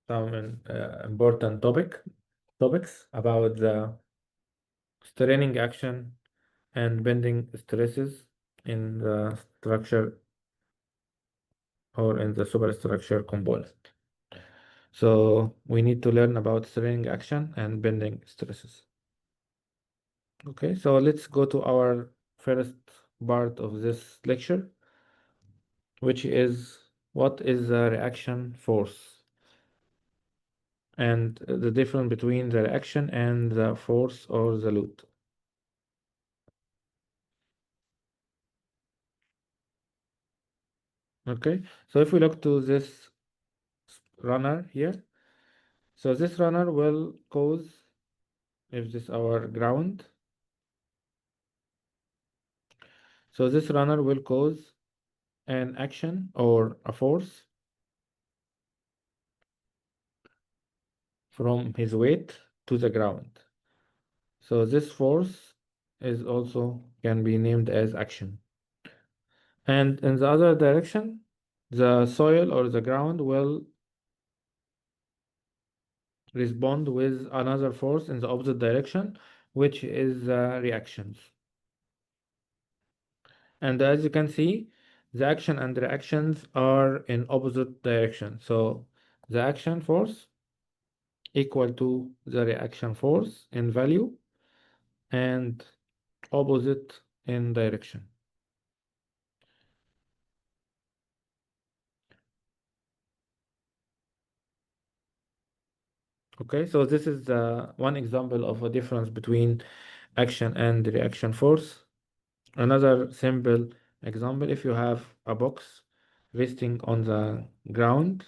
some important topics about the straining action and bending stresses in the structure or in the superstructure component. So we need to learn about straining action and bending stresses. Okay, so let's go to our first part of this lecture, which is what is the reaction force and the difference between the reaction and the force or the load. Okay, so if we look to this runner here, so this runner will cause, if this our ground, so this runner will cause an action or a force from his weight to the ground. So this force is also can be named as action. And in the other direction, the soil or the ground will respond with another force in the opposite direction, which is reactions. And as you can see, the action and reactions are in opposite direction. So the action force equal to the reaction force in value and opposite in direction. Okay, so this is one example of a difference between action and reaction force. Another simple example, if you have a box resting on the ground,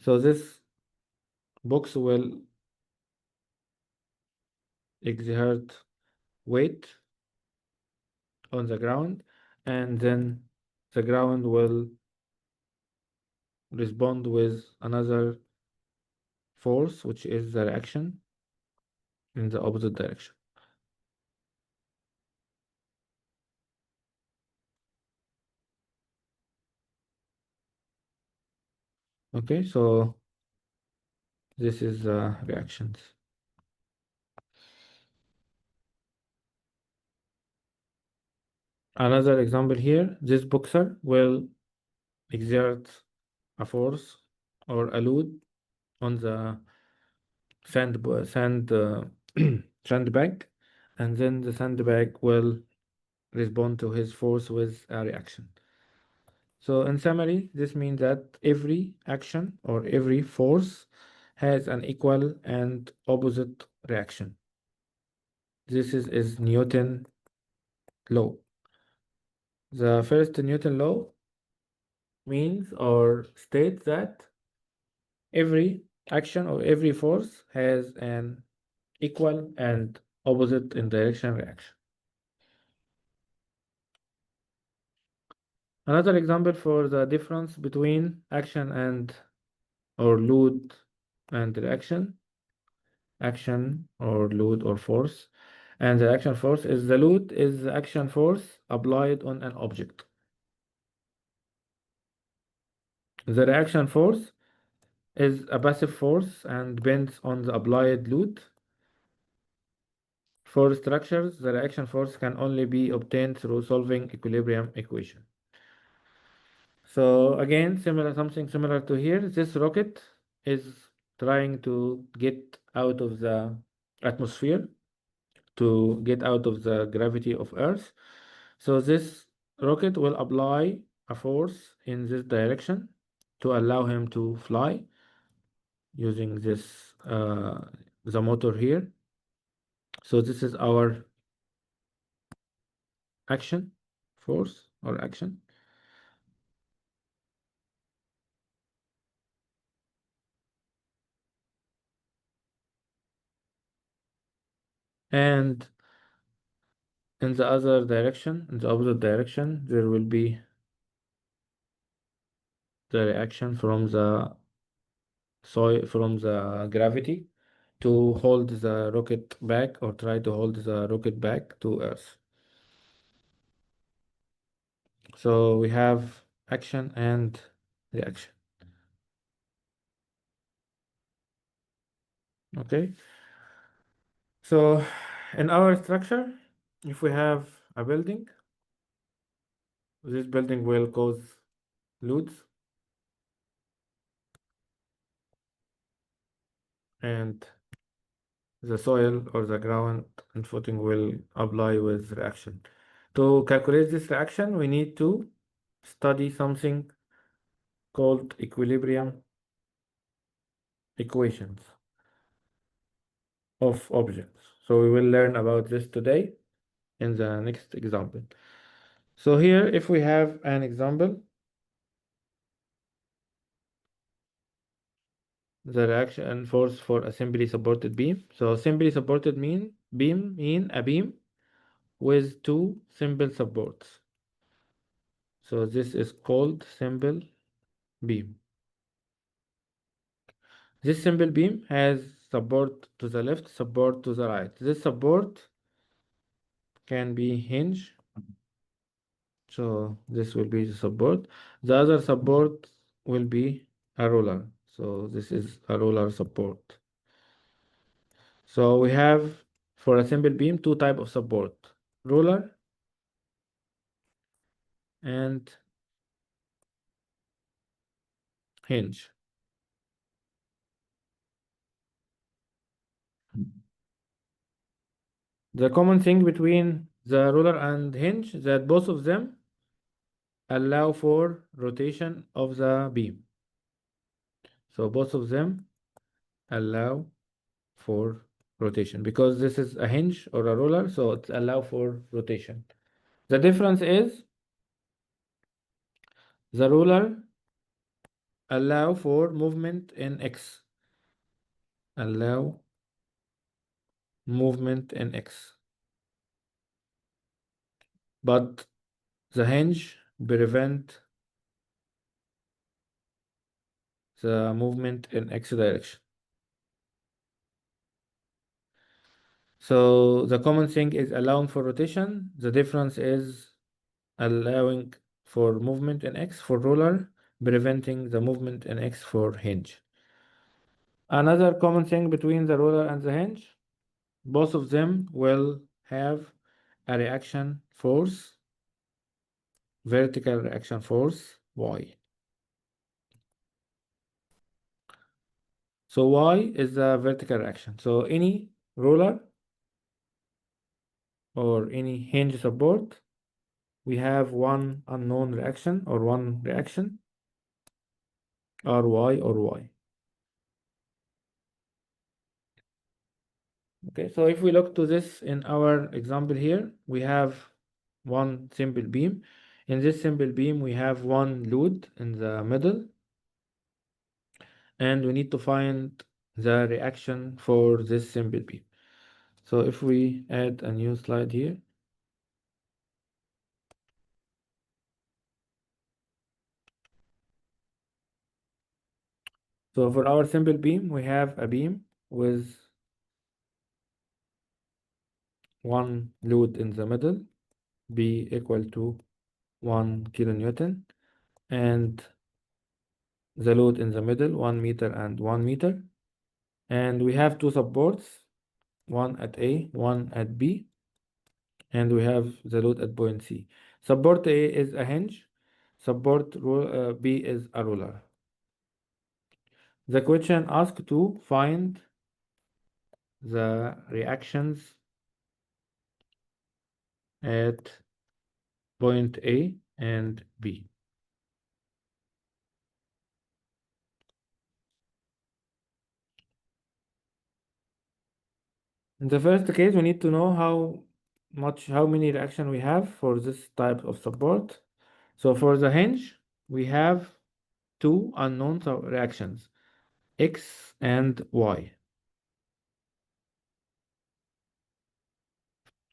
so this box will exert weight on the ground, and then the ground will respond with another force, which is the reaction in the opposite direction. Okay, so this is reactions. Another example here, this boxer will exert a force or a load on the sandbag, and then the sandbag will respond to his force with a reaction. So in summary, this means that every action or every force has an equal and opposite reaction. This is Newton law. The first Newton law means or states that every action or every force has an equal and opposite in direction reaction. Another example for the difference between action and or load and reaction, action or load or force, and the action force is the load is the action force applied on an object. The reaction force is a passive force and depends on the applied load. For structures, the reaction force can only be obtained through solving equilibrium equation. So again, something similar to here. This rocket is trying to get out of the atmosphere to get out of the gravity of Earth. So this rocket will apply a force in this direction to allow him to fly using this the motor here. So this is our action force or action. And in the other direction, in the opposite direction, there will be the reaction from the soil, from the gravity to hold the rocket back or try to hold the rocket back to Earth. So we have action and reaction. Okay. So in our structure, if we have a building, this building will cause loads, and the soil or the ground and footing will apply with reaction. To calculate this reaction, we need to study something called equilibrium equations of objects. So we will learn about this today in the next example. So here, if we have an example, the reaction force for a simply supported beam. So simply supported beam mean a beam with two simple supports. So this is called simple beam. This simple beam has support to the left, support to the right. This support can be hinge. So this will be the support. The other support will be a roller. So this is a roller support. So we have for a simple beam two type of support, roller and hinge. The common thing between the roller and hinge that both of them allow for rotation of the beam. So both of them allow for rotation because this is a hinge or a roller, so it's allow for rotation. The difference is the roller allow for movement in X. Allow movement in X. But the hinge prevent the movement in X direction. So the common thing is allowing for rotation. The difference is allowing for movement in X for roller, preventing the movement in X for hinge. Another common thing between the roller and the hinge, both of them will have a reaction force, vertical reaction force, Y. So Y is the vertical reaction. So any roller or any hinge support, we have one unknown reaction or one reaction, Ry or Y. Okay, so if we look to this in our example here, we have one simple beam. In this simple beam, we have one load in the middle, and we need to find the reaction for this simple beam. So if we add a new slide here, so for our simple beam, we have a beam with one load in the middle, B equal to 1 kilonewton, and the load in the middle, 1 meter and 1 meter. And we have two supports, one at A, one at B, and we have the load at point C. Support A is a hinge, support B is a roller. The question asks to find the reactions at point A and B. In the first case, we need to know how many reaction we have for this type of support. So for the hinge, we have two unknown reactions, X and Y.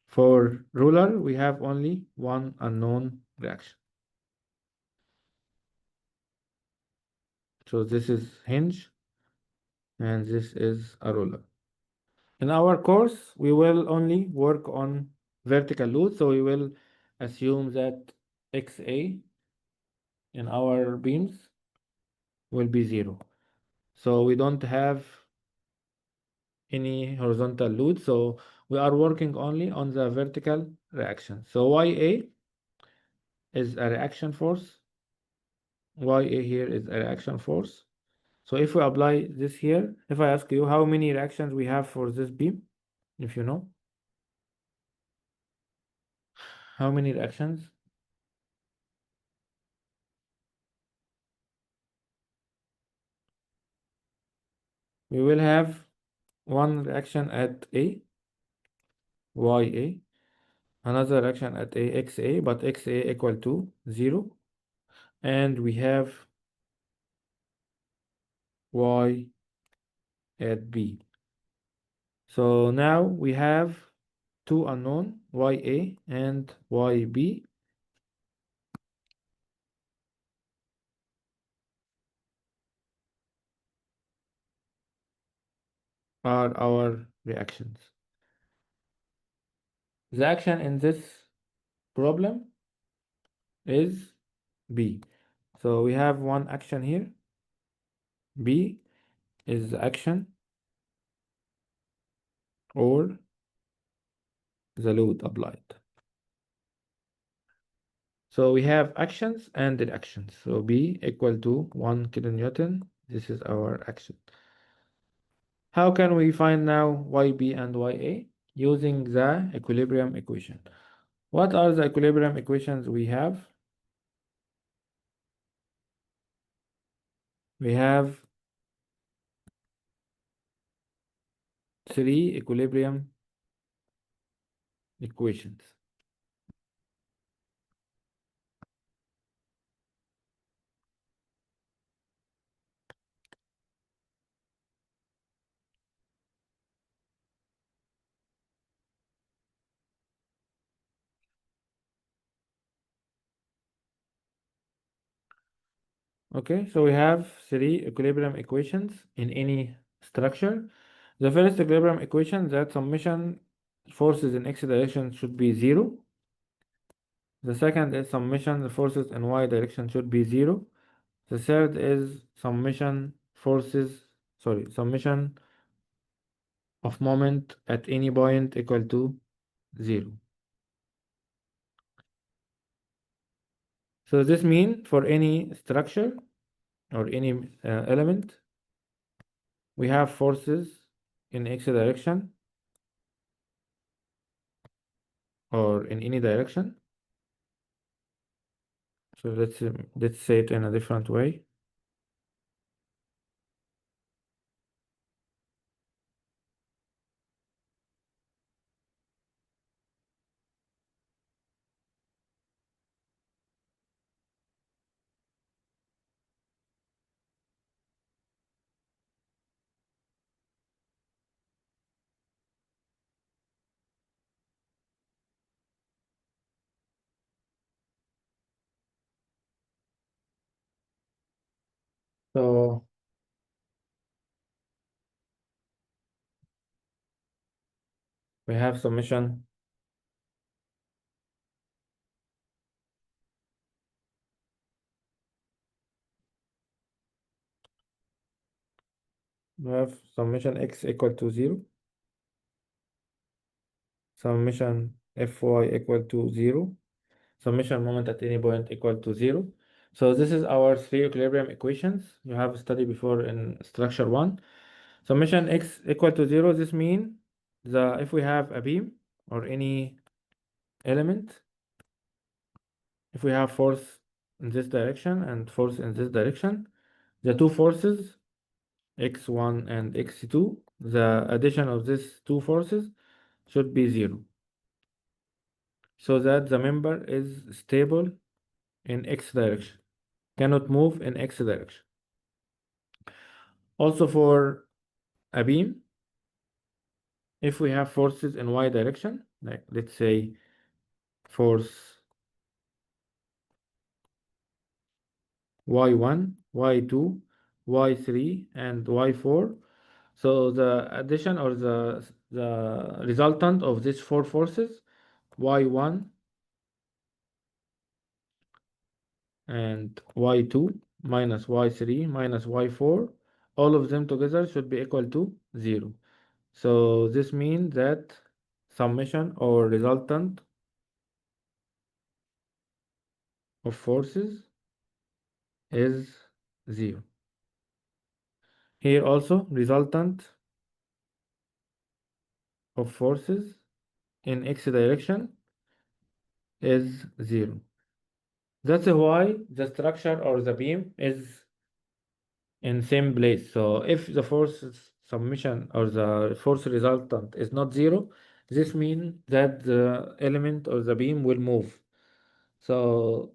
For roller, we have only one unknown reaction. So this is hinge and this is a roller. In our course, we will only work on vertical load. So we will assume that XA in our beams will be 0. So we don't have any horizontal load. So we are working only on the vertical reaction. So YA is a reaction force. YA here is a reaction force. So if we apply this here, if I ask you how many reactions we have for this beam, if you know, how many reactions? We will have one reaction at A, YA, another reaction at A, XA, but XA equal to 0, and we have Y at B. So now we have two unknown, YA and YB, are our reactions. The action in this problem is B. So we have one action here. B is the action or the load applied. So we have actions and reactions. So B equal to 1 kilonewton. This is our action. How can we find now YB and YA? Using the equilibrium equation. What are the equilibrium equations we have? We have three equilibrium equations. Okay, so we have three equilibrium equations in any structure. The first equilibrium equation, that summation forces in x direction should be 0. The second is summation forces in y direction should be 0. The third is summation of moment at any point equal to 0. So this means for any structure or any element, we have forces in x direction or in any direction. So let's say it in a different way. So we have summation x equal to 0, summation fy equal to 0, summation moment at any point equal to 0. So this is our three equilibrium equations you have studied before in structure 1. Summation x equal to 0, this means if we have a beam or any element, if we have force in this direction and force in this direction, the two forces x1 and x2, the addition of these two forces should be 0, so that the member is stable in x direction, cannot move in x direction. Also for a beam, if we have forces in y direction, like let's say force y1, y2, y3, and y4, so the addition or the resultant of these four forces, y1 and y2 minus y3 minus y4, all of them together should be equal to 0. So this means that summation or resultant of forces is 0. Here also resultant of forces in x direction is 0. That's why the structure or the beam is in same place. So if the force summation or the force resultant is not 0, this means that the element or the beam will move. So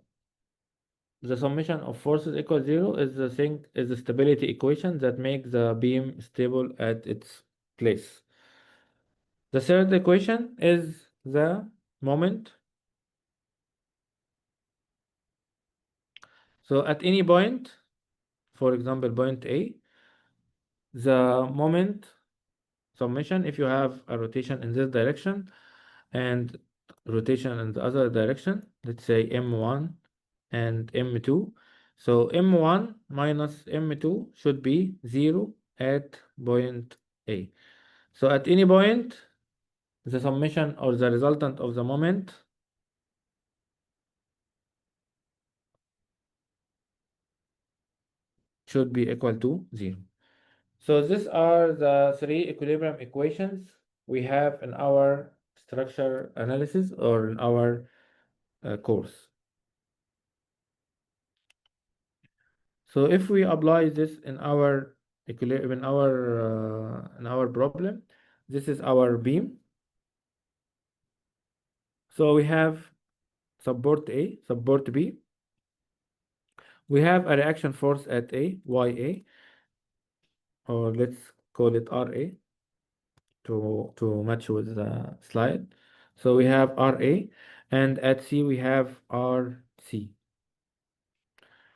the summation of forces equals 0 is the stability equation that makes the beam stable at its place. The third equation is the moment. So at any point, for example, point A, the moment summation, if you have a rotation in this direction and rotation in the other direction, let's say M1 and M2. So M1 minus M2 should be 0 at point A. So at any point, the summation or the resultant of the moment should be equal to 0. So these are the three equilibrium equations we have in our structure analysis or in our course. So if we apply this in our in our problem, this is our beam. So we have support A, support B. We have a reaction force at A, YA, or let's call it RA to match with the slide. So we have RA, and at C we have RC.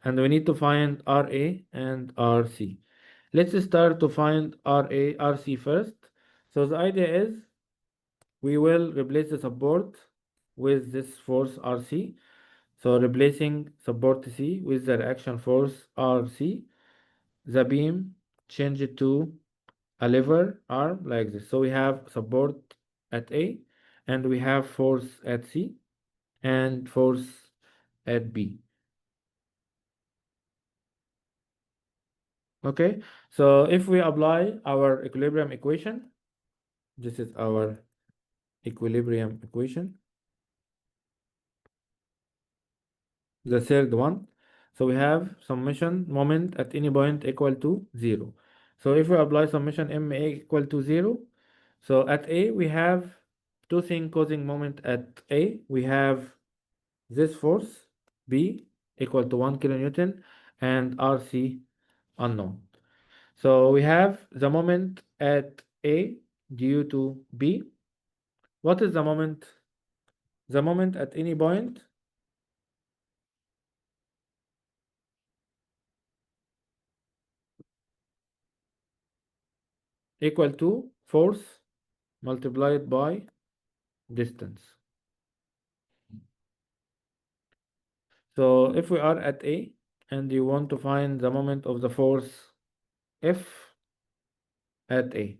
And we need to find RA and RC. Let's start to find RC first. So the idea is we will replace the support with this force RC. So replacing support C with the reaction force RC, the beam change it to a lever arm like this. So we have support at A, and we have force at C, and force at B. Okay, so if we apply our equilibrium equation, this is our equilibrium equation, the third one. So we have summation moment at any point equal to 0. So if we apply summation MA equal to 0, so at A we have two things causing moment at A. We have this force B equal to 1 kilonewton and RC unknown. So we have the moment at A due to B. What is the moment? The moment at any point equal to force multiplied by distance. So if we are at A and you want to find the moment of the force F at A,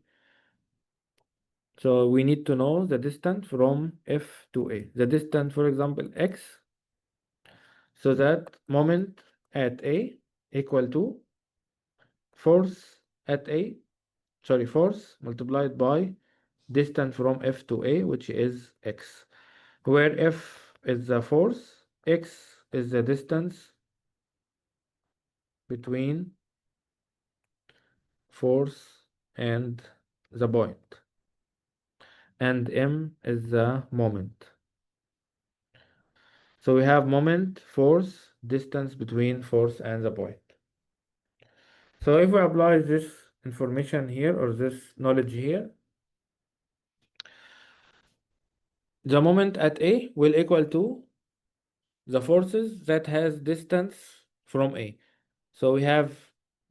so we need to know the distance from F to A. The distance, for example, X. So that moment at A equal to force at A, sorry, force multiplied by distance from F to A, which is X, where F is the force, X is the distance between force and the point, and M is the moment. So we have moment, force, distance between force and the point. So if we apply this information here or this knowledge here, the moment at A will equal to the forces that has distance from A. So we have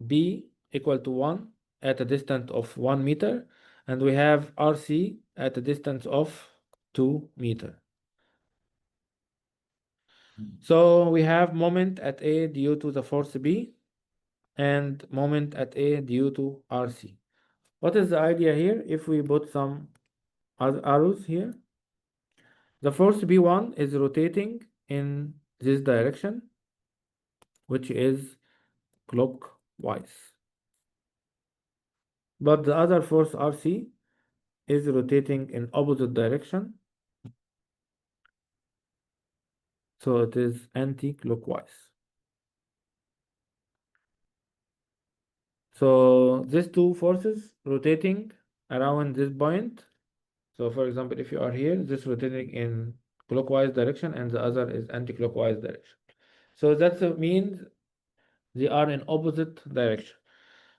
B equal to 1 at a distance of 1 meter, and we have RC at a distance of 2 meter. So we have moment at A due to the force B and moment at A due to RC. What is the idea here? If we put some arrows here, the force B1 is rotating in this direction, which is clockwise. But the other force RC is rotating in opposite direction, so it is anti-clockwise. So these two forces rotating around this point. So for example, if you are here, this rotating in clockwise direction and the other is anti-clockwise direction. So that means they are in opposite direction.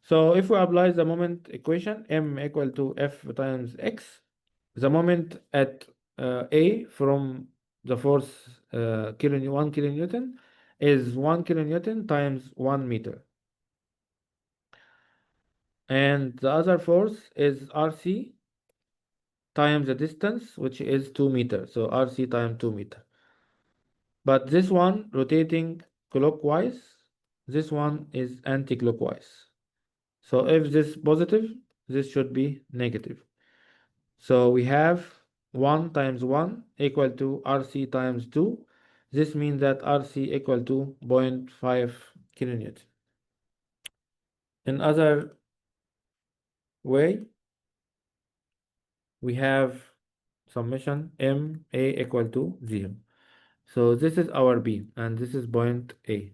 So if we apply the moment equation, m equal to F times x, the moment at A from the force 1 kilonewton is 1 kilonewton times 1 meter. And the other force is RC times the distance, which is 2 meters. So RC times 2 meter. But this one rotating clockwise, this one is anti-clockwise. So if this positive, this should be negative. So we have 1 times 1 equal to RC times 2. This means that RC equal to 0.5 kilonewton. In other way, we have summation MA equal to 0. So this is our B and this is point A.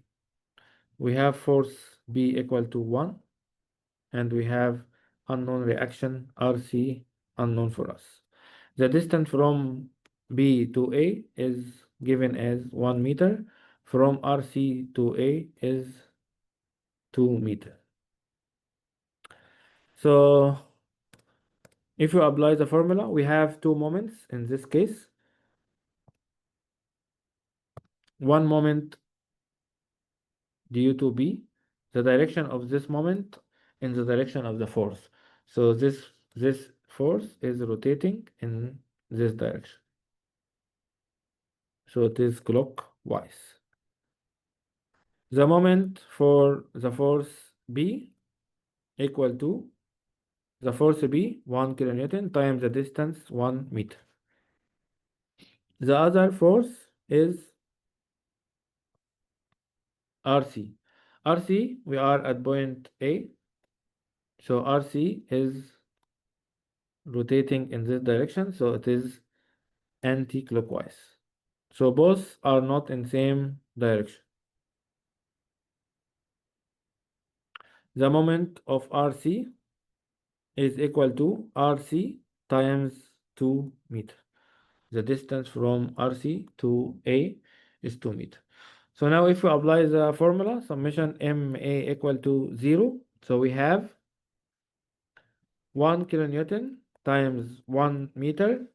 We have force B equal to 1 and we have unknown reaction RC unknown for us. The distance from B to A is given as 1 meter. From RC to A is 2 meter. So if you apply the formula, we have two moments in this case. One moment due to B, the direction of this moment in the direction of the force. So this force is rotating in this direction. So it is clockwise. The moment for the force B equal to the force B 1 kilonewton times the distance 1 meter. The other force is RC. RC, we are at point A. So RC is rotating in this direction, so it is anti-clockwise. So both are not in same direction. The moment of RC is equal to RC times 2 meter. The distance from RC to A is 2 meter. So now if we apply the formula, summation MA equal to 0, so we have 1 kilonewton times 1 meter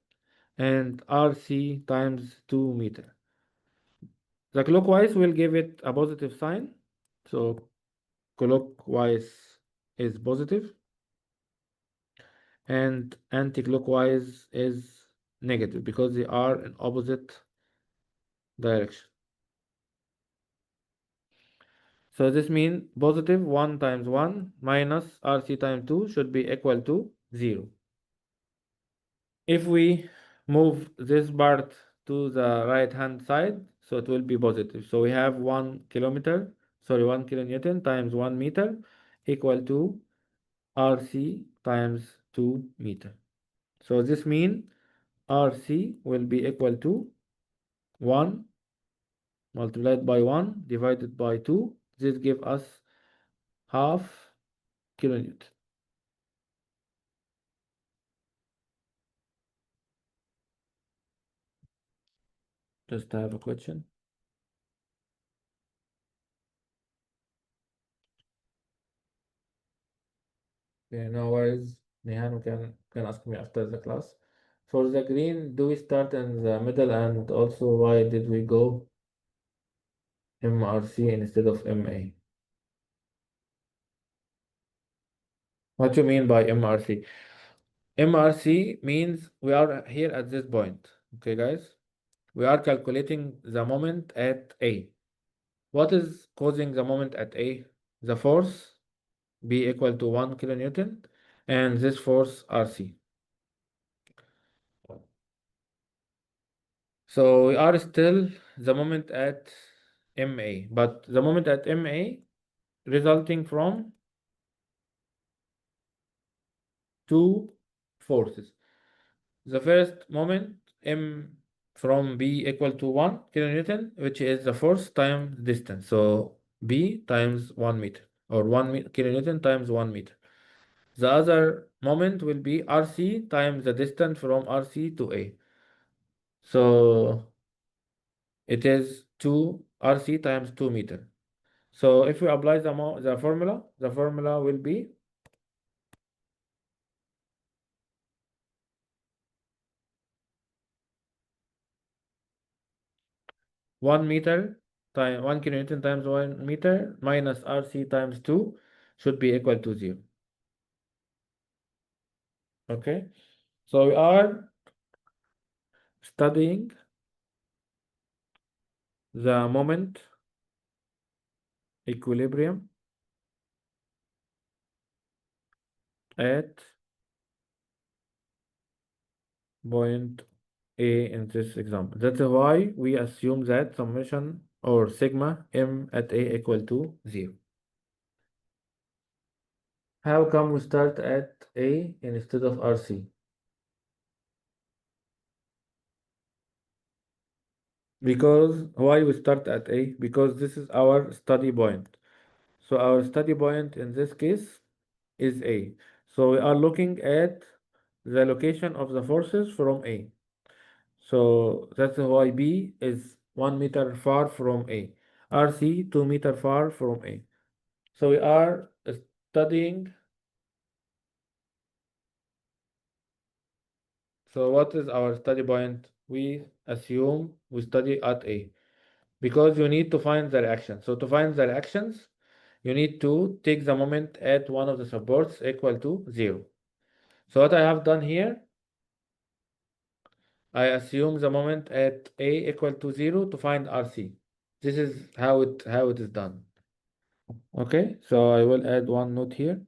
and RC times 2 meter. The clockwise will give it a positive sign. So clockwise is positive and anti-clockwise is negative because they are in opposite direction. So this means positive 1 times 1 minus RC times 2 should be equal to 0. If we move this part to the right hand side, so it will be positive. So we have 1 kilonewton times 1 meter equal to RC times 2 meter. So this means RC will be equal to 1 multiplied by 1 divided by 2. This gives us half kilonewton. Just have a question. Okay, no worries. Nihan can ask me after the class. For the green, do we start in the middle and also why did we go MRC instead of MA? What do you mean by MRC? MRC means we are here at this point. Okay, guys? We are calculating the moment at A. What is causing the moment at A? The force B equal to 1 kilonewton and this force RC. So we are still the moment at MA, but the moment at MA resulting from two forces. The first moment, M from B equal to 1 kilonewton, which is the force times distance. So B times 1 meter, or 1 kilonewton times 1 meter. The other moment will be RC times the distance from RC to A. So it is 2 RC times 2 meter. So if we apply the formula will be 1 meter times 1 kilonewton times 1 meter minus RC times 2 should be equal to 0. Okay, so we are studying the moment equilibrium at point A in this example. That's why we assume that summation or sigma m at A equal to 0. How come we start at A instead of RC? Because why we start at A? Because this is our study point. So our study point in this case is A. So we are looking at the location of the forces from A. So that's why B is 1 meter far from A. RC 2 meter far from A. So we are studying. So what is our study point? We assume we study at A because you need to find the reaction. So to find the reactions, you need to take the moment at one of the supports equal to 0. So what I have done here, I assume the moment at A equal to 0 to find RC. This is how it is done. Okay, so I will add one note here.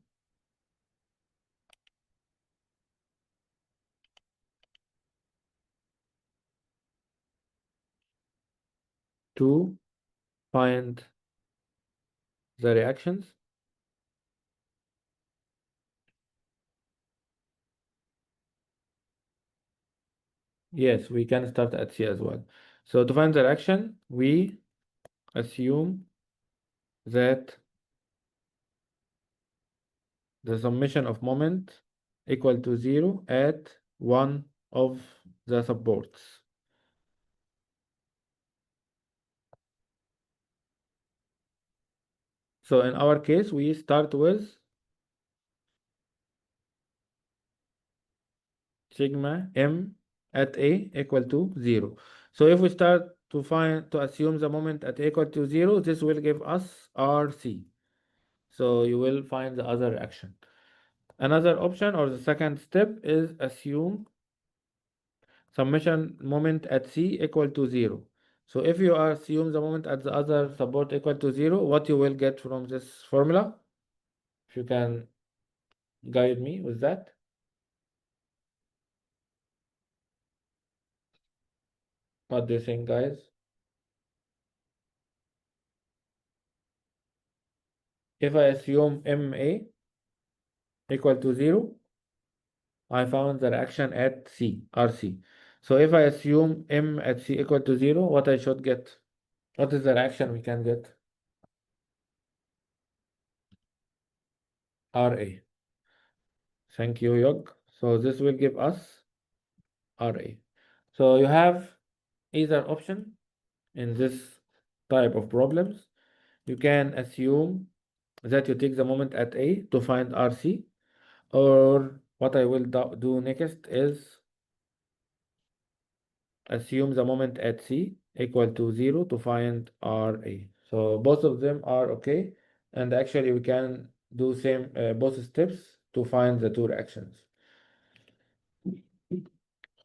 To find the reactions. Yes, we can start at C as well. So to find the reaction, we assume that the summation of moment equal to 0 at one of the supports. So in our case, we start with sigma m at A equal to 0. So if we start to assume the moment at A equal to 0, this will give us RC. So you will find the other reaction. Another option or the second step is assume summation moment at C equal to 0. So if you assume the moment at the other support equal to 0, what you will get from this formula? If you can guide me with that. What do you think, guys? If I assume MA equal to 0, I found the reaction at C, RC. So if I assume M at C equal to 0, what I should get? What is the reaction we can get? RA. Thank you, Yog. So this will give us RA. So you have either option in this type of problems. You can assume that you take the moment at A to find RC, or what I will do next is assume the moment at C equal to 0 to find RA. So both of them are okay, and actually we can do same both steps to find the two reactions.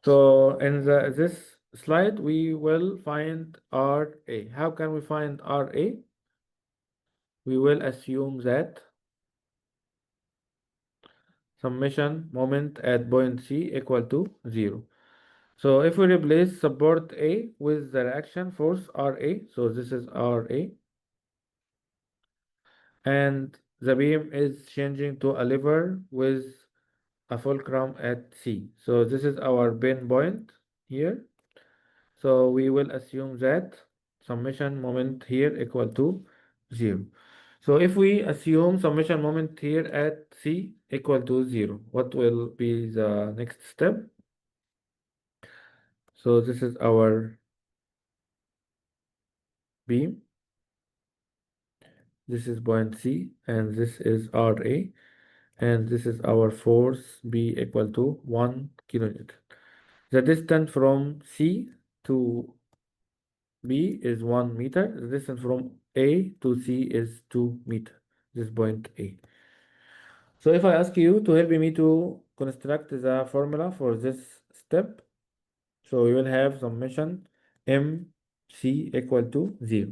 So in this slide we will find RA. How can we find RA? We will assume that summation moment at point C equal to 0. So if we replace support A with the reaction force RA, so this is RA, and the beam is changing to a lever with a fulcrum at C. So this is our bend point here. So we will assume that summation moment here equal to 0. So if we assume summation moment here at C equal to 0, what will be the next step? So this is our beam. This is point C, and this is RA, and this is our force B equal to 1 kilonewton. The distance from C to B is 1 meter. The distance from A to C is 2 meter. This point A. So if I ask you to help me to construct the formula for this step, so we will have summation MC equal to 0.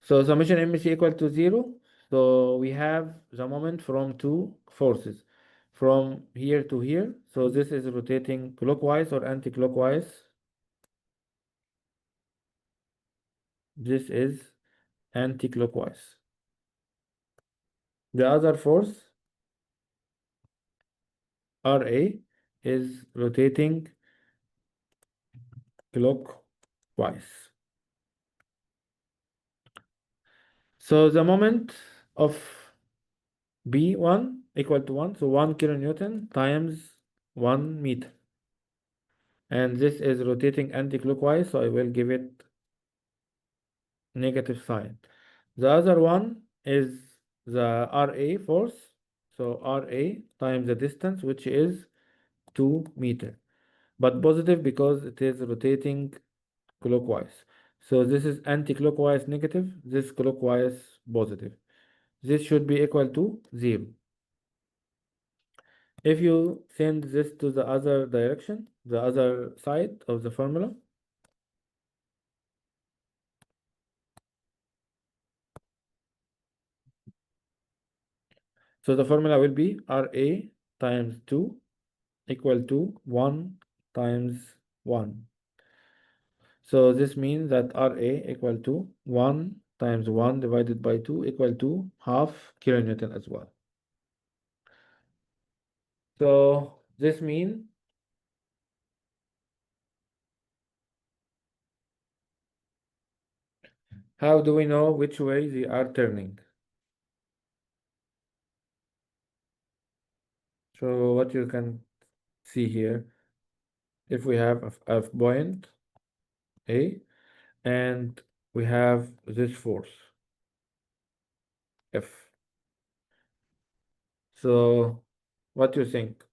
So summation MC equal to 0. So we have the moment from two forces, from here to here. So this is rotating clockwise or anti-clockwise. This is anti-clockwise. The other force, RA, is rotating clockwise. So the moment of B1 equal to 1, so 1 kilonewton times 1 meter. And this is rotating anti-clockwise, so I will give it negative sign. The other one is the RA force, so RA times the distance, which is 2 meter, but positive because it is rotating clockwise. So this is anti-clockwise negative, this clockwise positive. This should be equal to 0. If you send this to the other direction, the other side of the formula, so the formula will be RA times 2 equal to 1 times 1. So this means that RA equal to 1 times 1 divided by 2 equal to half kilonewton as well. So this means how do we know which way they are turning? So what you can see here, if we have a point A and we have this force F. So what do you think?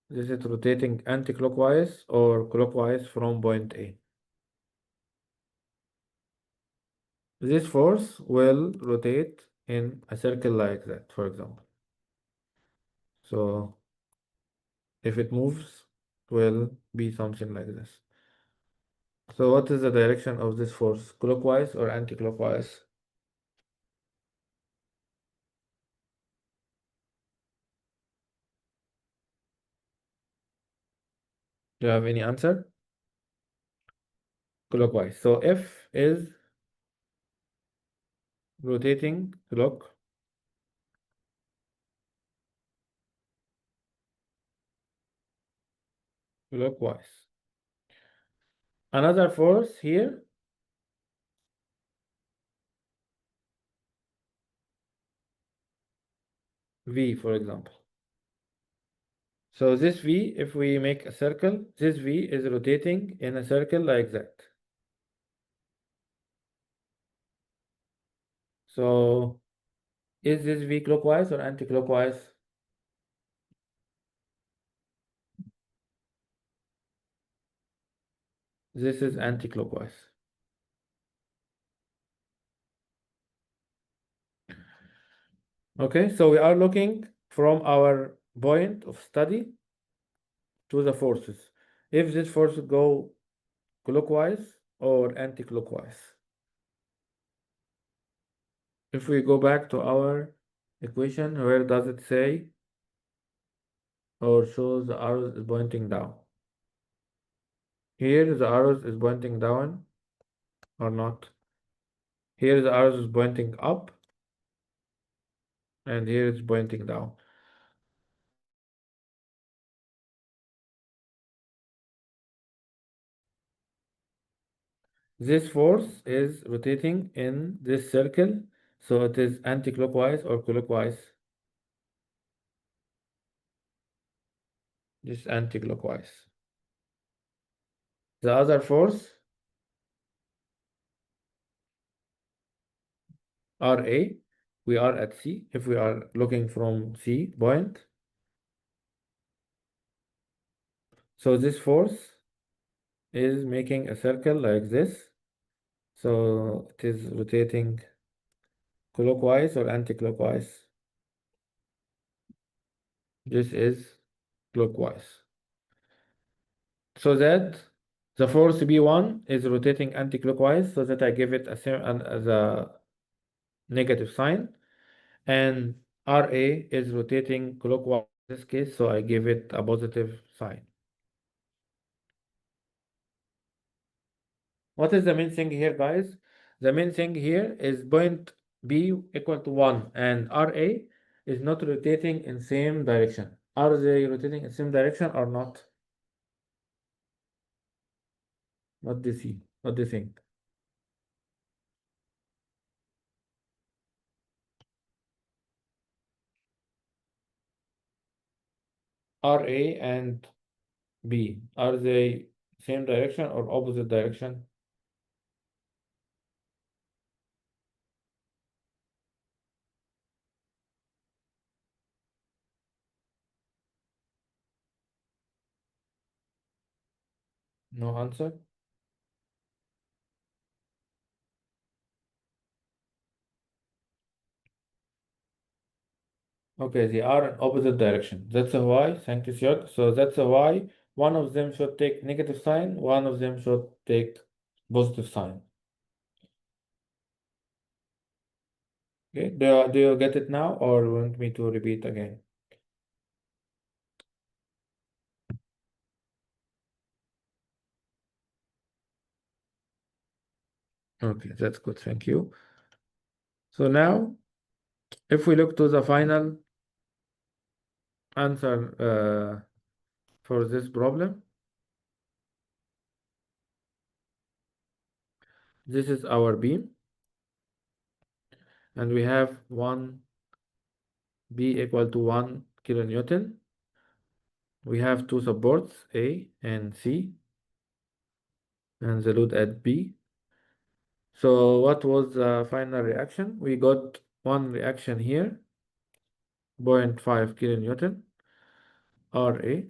This is rotating anti-clockwise or clockwise from point A? This force will rotate in a circle like that, for example. So if it moves, it will be something like this. So what is the direction of this force? Clockwise or anti-clockwise? Do you have any answer? Clockwise. So F is rotating clockwise. Another force here, V, for example. So this V, if we make a circle, this V is rotating in a circle like that. So is this V clockwise or anti-clockwise? This is anti-clockwise. Okay, so we are looking from our point of study to the forces. If this force go clockwise or anti-clockwise. If we go back to our equation, where does it say or shows the arrows is pointing down? Here the arrows is pointing down or not? Here the arrows is pointing up and here it's pointing down. This force is rotating in this circle, so it is anti-clockwise or clockwise? Just anti-clockwise. The other force, RA, we are at C. If we are looking from C point, so this force is making a circle like this. So it is rotating clockwise or anti-clockwise. This is clockwise. So that the force B1 is rotating anti-clockwise, so that I give it as a negative sign, and RA is rotating clockwise in this case, so I give it a positive sign. What is the main thing here, guys? The main thing here is point B equal to 1 and RA is not rotating in same direction. Are they rotating in same direction or not? What do you see? What do you think? RA and B, are they same direction or opposite direction? No answer? Okay, they are in opposite direction. That's why, thank you, Siok. So that's why one of them should take negative sign, one of them should take positive sign. Okay, do you get it now or want me to repeat again? Okay, that's good, thank you. So now, if we look to the final answer for this problem, this is our beam, and we have one B equal to 1 kilonewton. We have two supports, A and C, and the load at B. So what was the final reaction? We got one reaction here, 0.5 kilonewton, RA,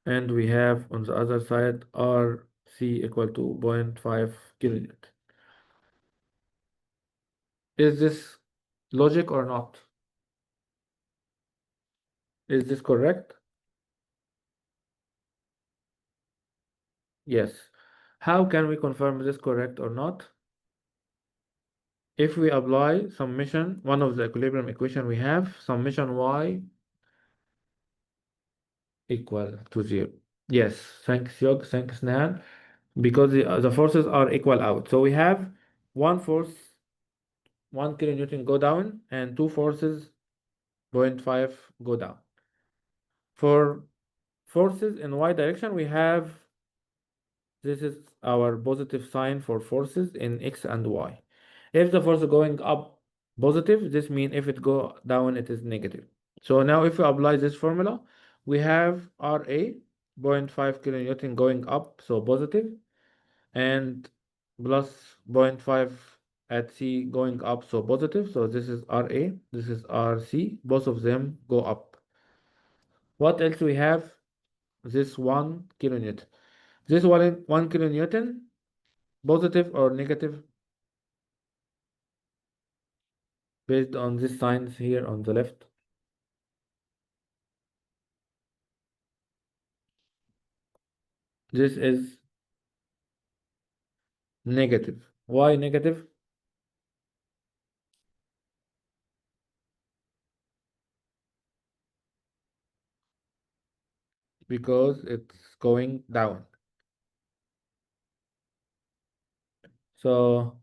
and we have on the other side RC equal to 0.5 kilonewton. Is this logic or not? Is this correct? Yes. How can we confirm this correct or not? If we apply summation, one of the equilibrium equation we have, summation y equal to 0. Yes, thanks Yog, thanks Nan, because the forces are equal out. So we have one force, 1 kilonewton go down, and two forces, 0.5 go down. For forces in y direction, we have, this is our positive sign for forces in x and y. If the force is going up positive, this means if it go down, it is negative. So now if we apply this formula, we have RA 0.5 kilonewton going up, so positive, and plus 0.5 at C going up, so positive. So this is RA, this is RC, both of them go up. What else we have? This 1 kilonewton. This 1 kilonewton, positive or negative, based on these signs here on the left. This is negative. Why negative? because it's going down. So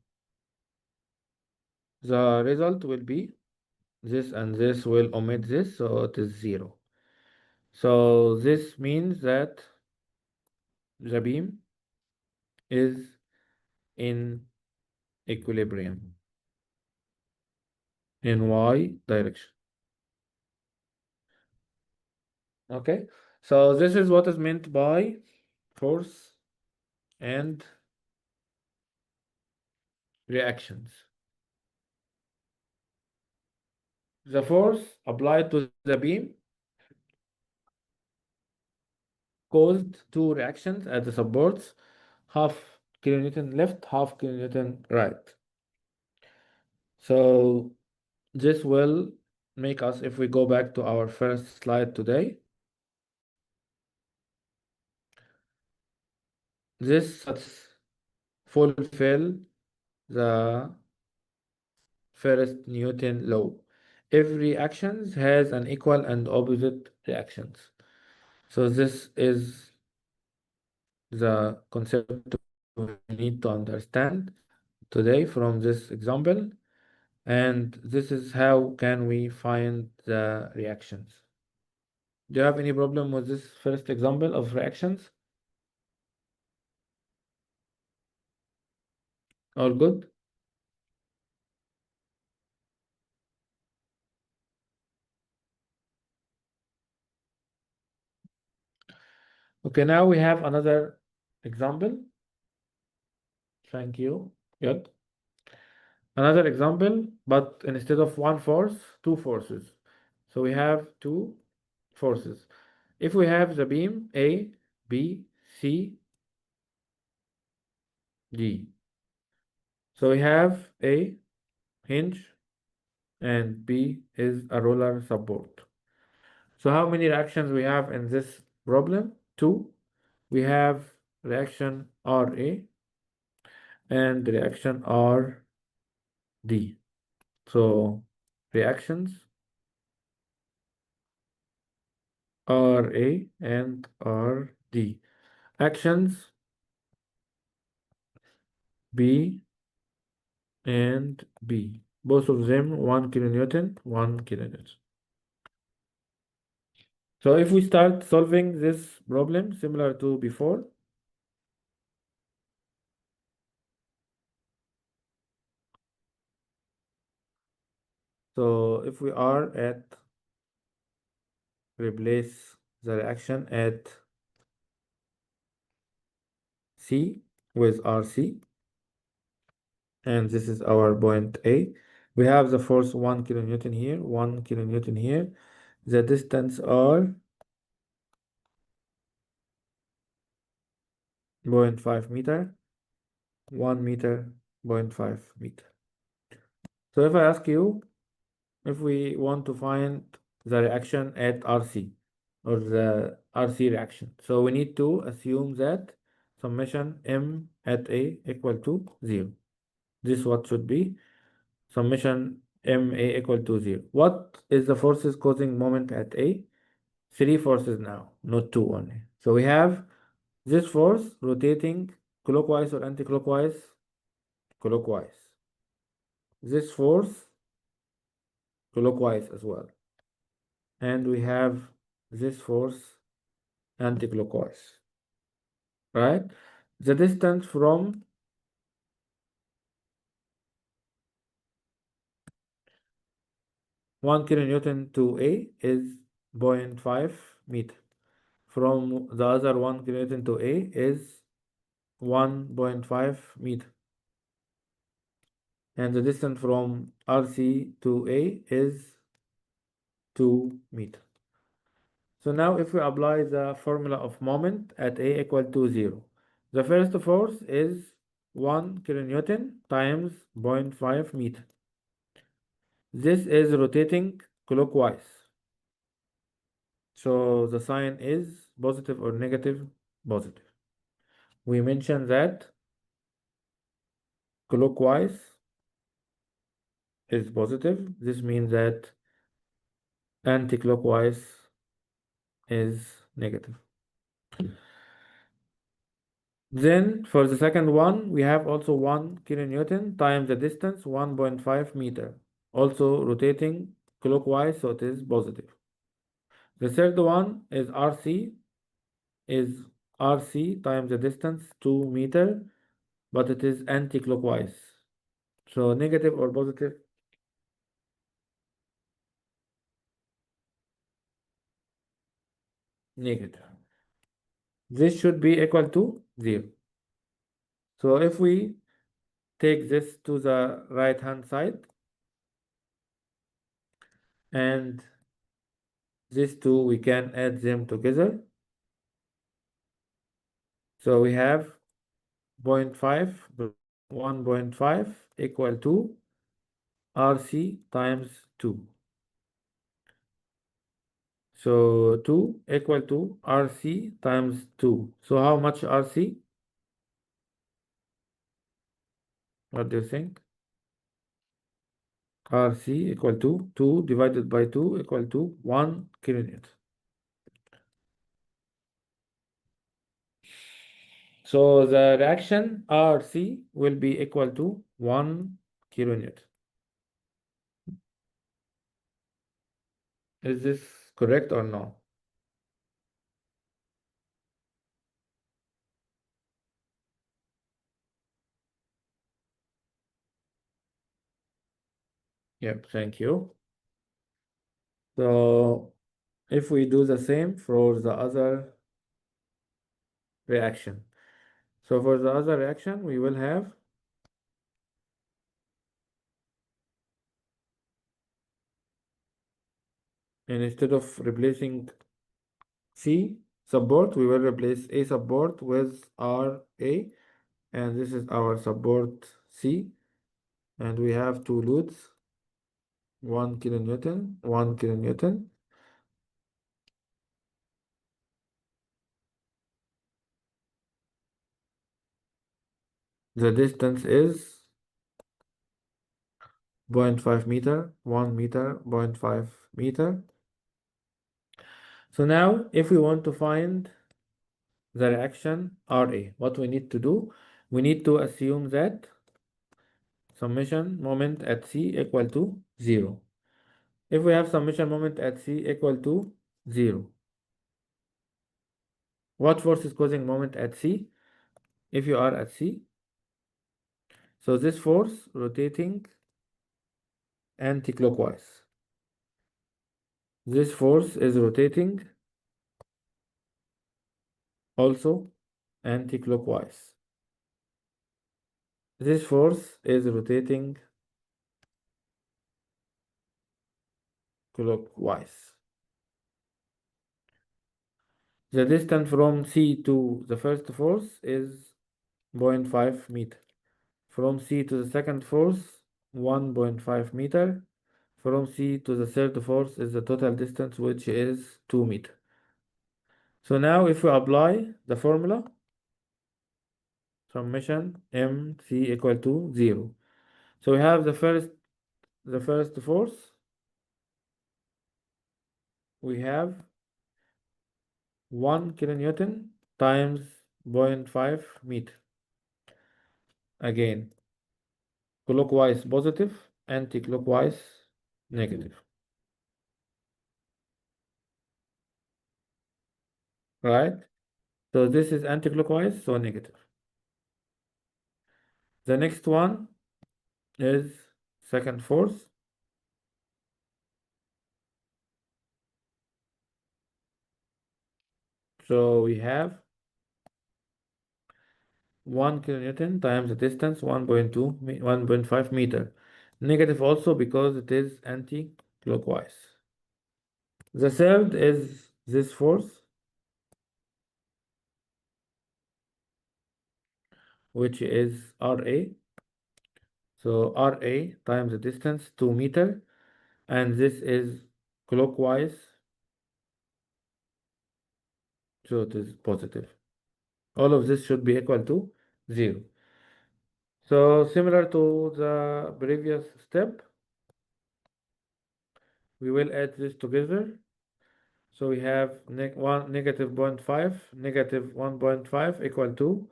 the result will be this, and this will omit this, so it is 0. So this means that the beam is in equilibrium in y direction. Okay, so this is what is meant by force and reactions. The force applied to the beam caused two reactions at the supports, half kilonewton left, half kilonewton right. So this will make us, if we go back to our first slide today, this fulfill the first Newton law. Every action has an equal and opposite reactions. So this is the concept we need to understand today from this example, and this is how can we find the reactions. Do you have any problem with this first example of reactions? All good? Okay, now we have another example. Thank you. Good. Another example, but instead of one force, two forces. So we have two forces. If we have the beam A, B, C, D. So we have A hinge and B is a roller support. So how many reactions we have in this problem? Two. We have reaction RA and reaction RD. So reactions RA and RD. Actions B and B. Both of them 1 kilonewton, 1 kilonewton. So if we start solving this problem similar to before, so if we are at replace the reaction at C with RC, and this is our point A. We have the force 1 kilonewton here, 1 kilonewton here. The distance are 0.5 meter, 1 meter, 0.5 meter. So if I ask you, if we want to find the reaction at RC or the RC reaction, so we need to assume that summation M at A equal to 0. This what should be summation MA equal to 0. What is the forces causing moment at A? Three forces now, not two only. So we have this force rotating clockwise or anti-clockwise? Clockwise. This force clockwise as well. And we have this force anti-clockwise, right? The distance from 1 kilonewton to A is 0.5 meter. From the other 1 kilonewton to A is 1.5 meter. And the distance from RC to A is 2 meter. So now if we apply the formula of moment at A equal to 0, the first force is 1 kilonewton times 0.5 meter. This is rotating clockwise. So the sign is positive or negative? Positive. We mentioned that clockwise is positive. This means that anti-clockwise is negative. Then for the second one, we have also 1 kilonewton times the distance 1.5 meter, also rotating clockwise, so it is positive. The third one is RC times the distance 2 meter, but it is anti-clockwise. So negative or positive? Negative. This should be equal to 0. So if we take this to the right hand side and these two, we can add them together. So we have 0.5 1.5 equal to RC times 2. So 2 equal to RC times 2. So how much RC? What do you think? RC equal to 2 divided by 2 equal to 1 kilonewton. So the reaction RC will be equal to 1 kilonewton. Is this correct or no? Yep, thank you. So if we do the same for the other reaction. So for the other reaction, we will have and instead of replacing C support, we will replace A support with RA, and this is our support C, and we have two loads, 1 kilonewton, 1 kilonewton. The distance is 0.5 meter, 1 meter, 0.5 meter. So now, if we want to find the reaction RA, what we need to do, we need to assume that summation moment at C equal to 0. If we have summation moment at C equal to 0, what force is causing moment at C? If you are at C, so this force rotating anti-clockwise. This force is rotating also anti-clockwise. This force is rotating clockwise. The distance from C to the first force is 0.5 meter. From C to the second force, 1.5 meter. From C to the third force is the total distance, which is 2 meter. So now if we apply the formula, summation MC equal to 0. So we have the first force, we have 1 kilonewton times 0.5 meter. Again, clockwise positive, anti-clockwise negative. Right? So this is anti-clockwise, so negative. The next one is second force. So we have 1 kilonewton times the distance 1.5 meter. Negative also because it is anti-clockwise. The third is this force, which is RA. So RA times the distance 2 meter, and this is clockwise, so it is positive. All of this should be equal to 0. So similar to the previous step, we will add this together. So we have negative 0.5, negative 1.5 equal to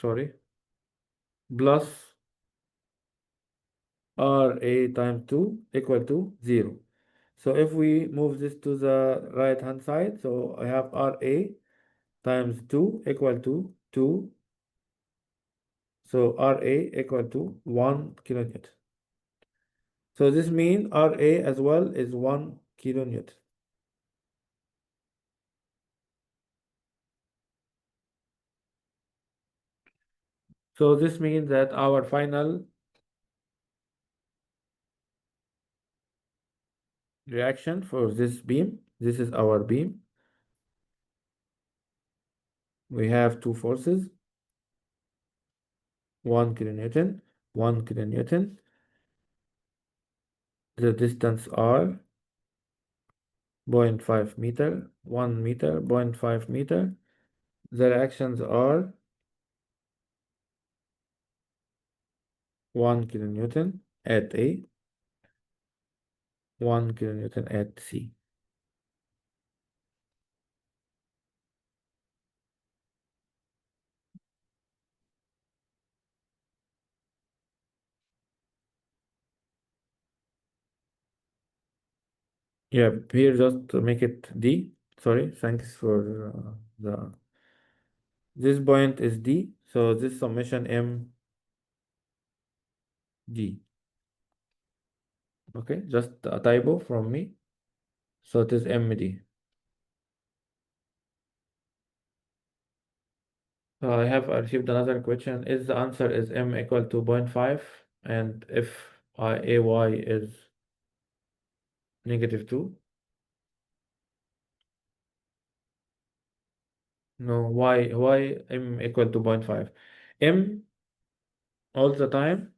sorry, plus RA times 2 equal to 0. So if we move this to the right hand side, so I have RA times 2 equal to 2. So RA equal to 1 kilonewton. So this means RA as well is 1 kilonewton. So this means that our final reaction for this beam, this is our beam. We have two forces, 1 kilonewton, 1 kilonewton. The distance R, 0.5 meter, 1 meter, 0.5 meter. The reactions are 1 kilonewton at A, 1 kilonewton at C. Yeah, here just to make it D. Sorry, thanks for the. This point is D, so this summation M D. Okay, just a typo from me. So it is MD. I have received another question. Is the answer is M equal to 0.5 and if AY is -2? No, why M equal to 0.5? M all the time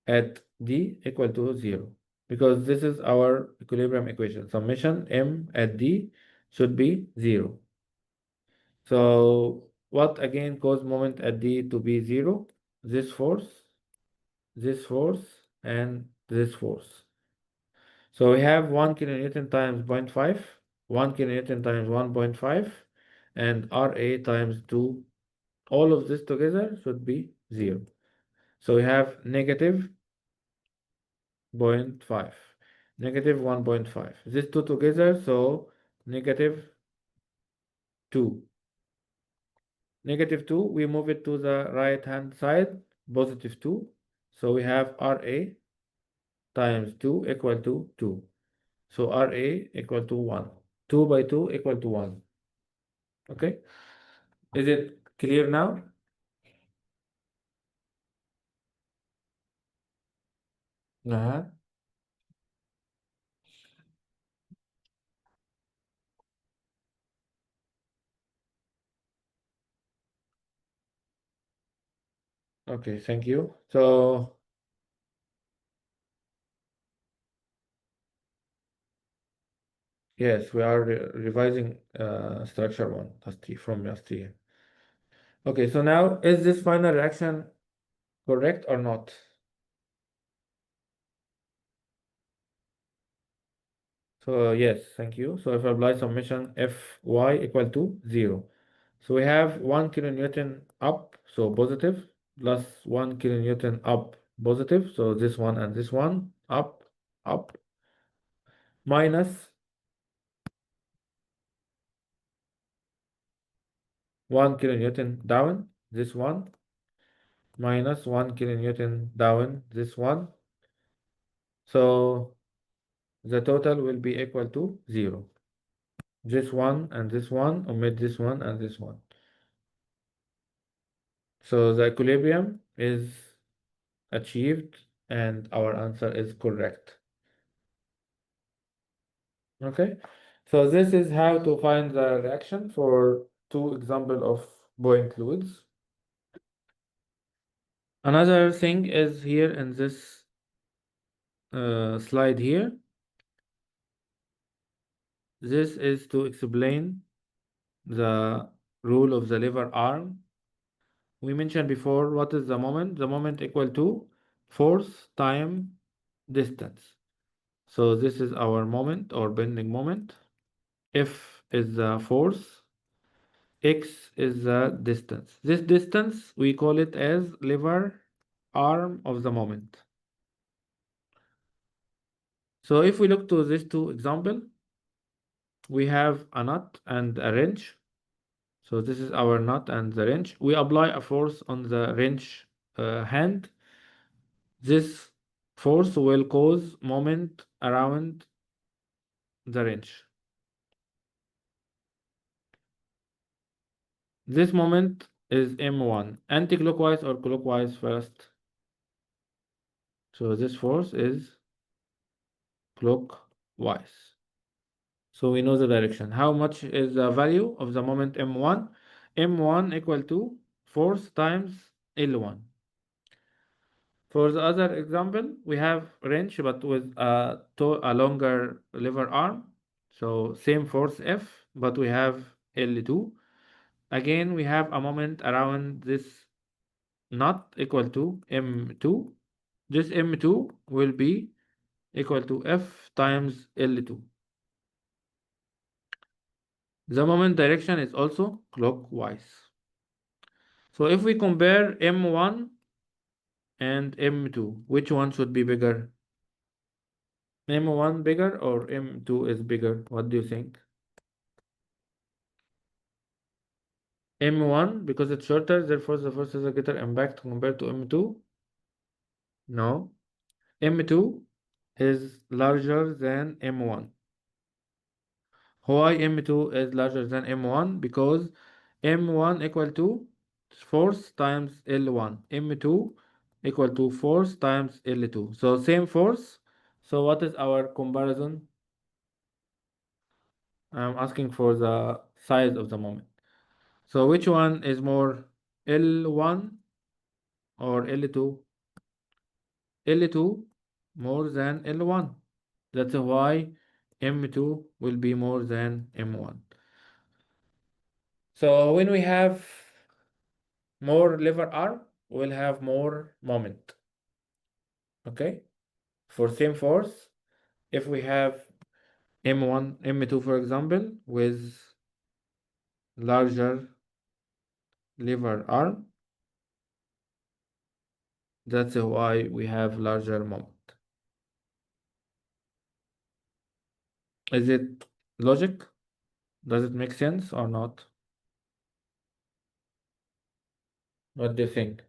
at D equal to 0 because this is our equilibrium equation. Summation M at D should be 0. So what again caused moment at D to be 0? This force, and this force. So we have 1 kilonewton times 0.5, 1 kilonewton times 1.5, and RA times 2. All of this together should be 0. So we have negative 0.5, negative 1.5. These two together, so negative 2. Negative 2, we move it to the right hand side, positive 2. So we have RA times 2 equal to 2. So RA equal to 1. 2 by 2 equal to 1. Okay? Is it clear now? Uh-huh. Okay, thank you. So yes, we are revising structure 1 from last year. Okay, so now is this final reaction correct or not? So yes, thank you. So if I apply summation Fy equal to 0. So we have 1 kilonewton up, so positive, plus 1 kilonewton up, positive. So this one and this one, up, up, minus 1 kilonewton down, this one, minus 1 kilonewton down, this one. So the total will be equal to 0. This one and this one, omit this one and this one. So the equilibrium is achieved and our answer is correct. Okay, so this is how to find the reaction for two example of buoyant fluids. Another thing is here in this slide here. This is to explain the rule of the lever arm. We mentioned before what is the moment? The moment equal to force time distance. So this is our moment or bending moment. F is the force X is the distance. This distance, we call it as lever arm of the moment. So if we look to these two example, we have a nut and a wrench. So this is our nut and the wrench. We apply a force on the wrench hand. This force will cause moment around the wrench. This moment is M1, anti-clockwise or clockwise first. So this force is clockwise. So we know the direction. How much is the value of the moment M1? M1 equal to force times L1. For the other example, we have wrench but with a longer lever arm. So same force F, but we have L2. Again, we have a moment around this nut equal to M2. This M2 will be equal to F times L2. The moment direction is also clockwise. So if we compare M1 and M2, which one should be bigger? M1 bigger or M2 is bigger? What do you think? M1 because it's shorter, therefore the force has a greater impact compared to M2? No. M2 is larger than M1. Why M2 is larger than M1? Because M1 equal to force times L1. M2 equal to force times L2. So same force. So what is our comparison? I'm asking for the size of the moment. So which one is more, L1 or L2? L2 more than L1. That's why M2 will be more than M1. So when we have more lever arm, we'll have more moment. Okay? For same force, if we have M1, M2 for example, with larger lever arm, that's why we have larger moment. Is it logic? Does it make sense or not? What do you think?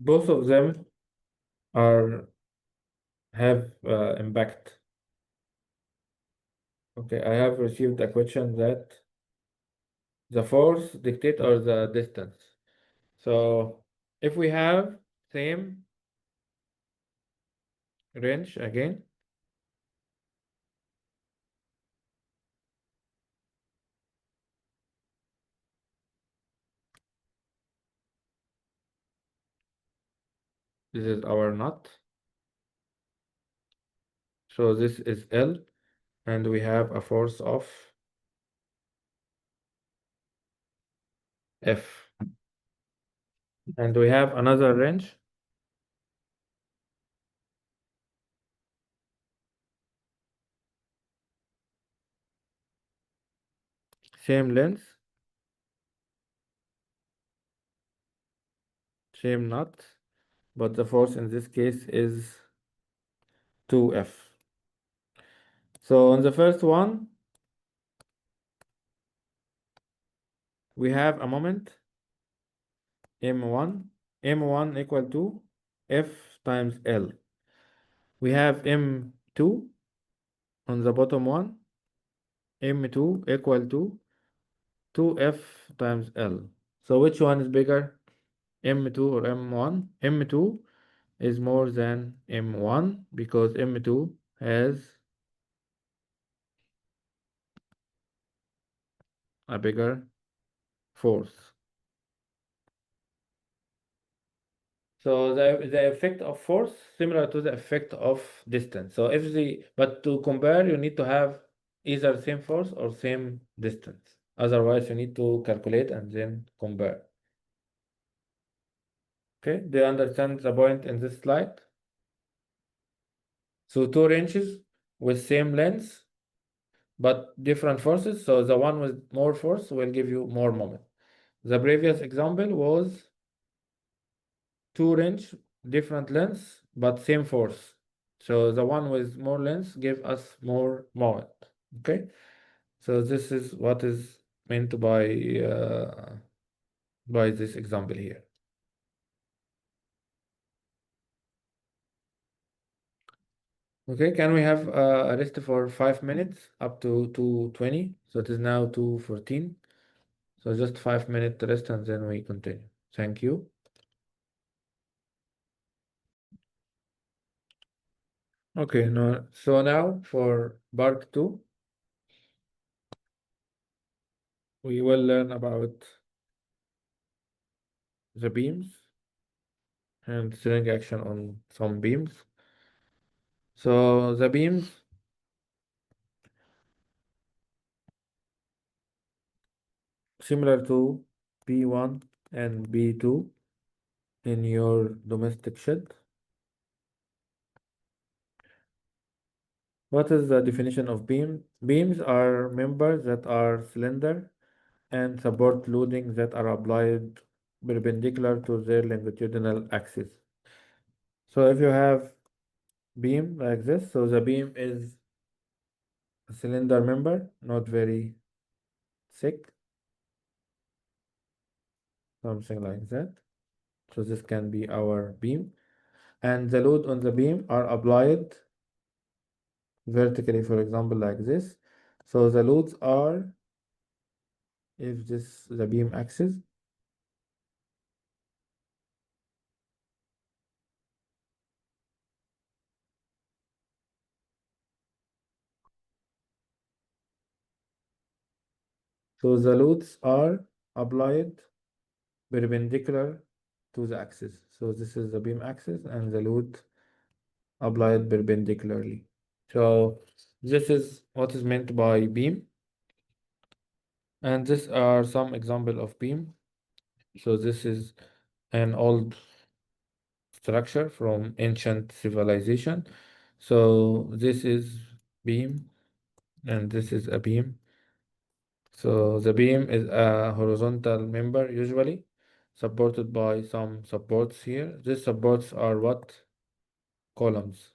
Both of them are have impact. Okay, I have received a question that the force dictate or the distance. So if we have same range again, this is our knot. So this is L, and we have a force of F. And we have another range, same length, same knot, but the force in this case is 2F. So on the first one, we have a moment M1, M1 equal to F times L. We have M2 on the bottom one, M2 equal to 2F times L. So which one is bigger, M2 or M1? M2 is more than M1 because M2 has a bigger force. So the effect of force similar to the effect of distance. So if the but to compare, you need to have either same force or same distance. Otherwise, you need to calculate and then compare. Okay, do you understand the point in this slide? So two wrenches with same length but different forces. So the one with more force will give you more moment. The previous example was two wrench, different lengths, but same force. So the one with more length give us more moment. Okay, so this is what is meant by this example here. Okay, can we have a rest for 5 minutes up to 2:20? So it is now 2:14. So just 5 minute rest and then we continue. Thank you. Okay, so now for part 2, we will learn about the beams and steering action on some beams. So the beams similar to B1 and B2 in your domestic shed. What is the definition of beam? Beams are members that are cylinder and support loading that are applied perpendicular to their longitudinal axis. So if you have beam like this, so the beam is a cylinder member, not very thick, something like that. So this can be our beam. And the load on the beam are applied vertically, for example, like this. So the loads are, if this the beam axis, so the loads are applied perpendicular to the axis. So this is the beam axis and the load applied perpendicularly. So this is what is meant by beam. And these are some example of beam. So this is an old structure from ancient civilization. So this is beam and this is a beam. So the beam is a horizontal member usually supported by some supports here. These supports are what? Columns.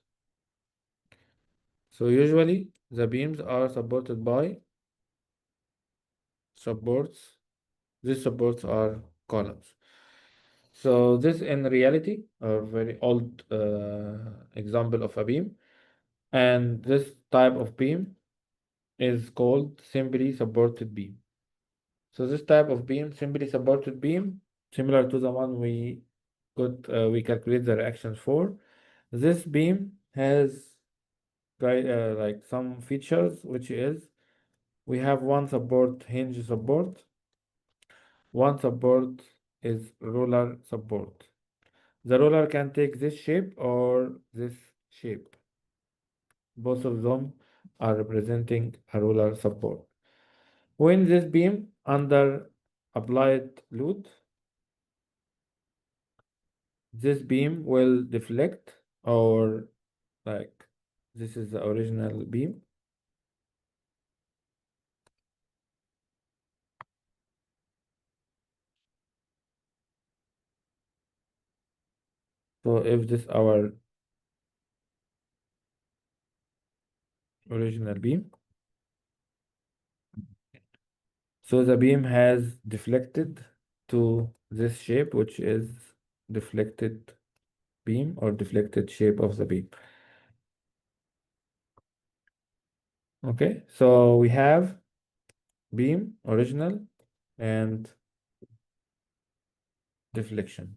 So usually the beams are supported by supports. These supports are columns. So this in reality a very old example of a beam, and this type of beam is called simply supported beam. So this type of beam, simply supported beam, similar to the one we calculate the reactions for. This beam has like some features, which is we have one support hinge support, one support is roller support. The roller can take this shape or this shape. Both of them are representing a roller support. When this beam under applied load, this beam will deflect, or like this is the original beam. So if this our original beam, so the beam has deflected to this shape, which is deflected beam or deflected shape of the beam. Okay, so we have beam, original, and deflection.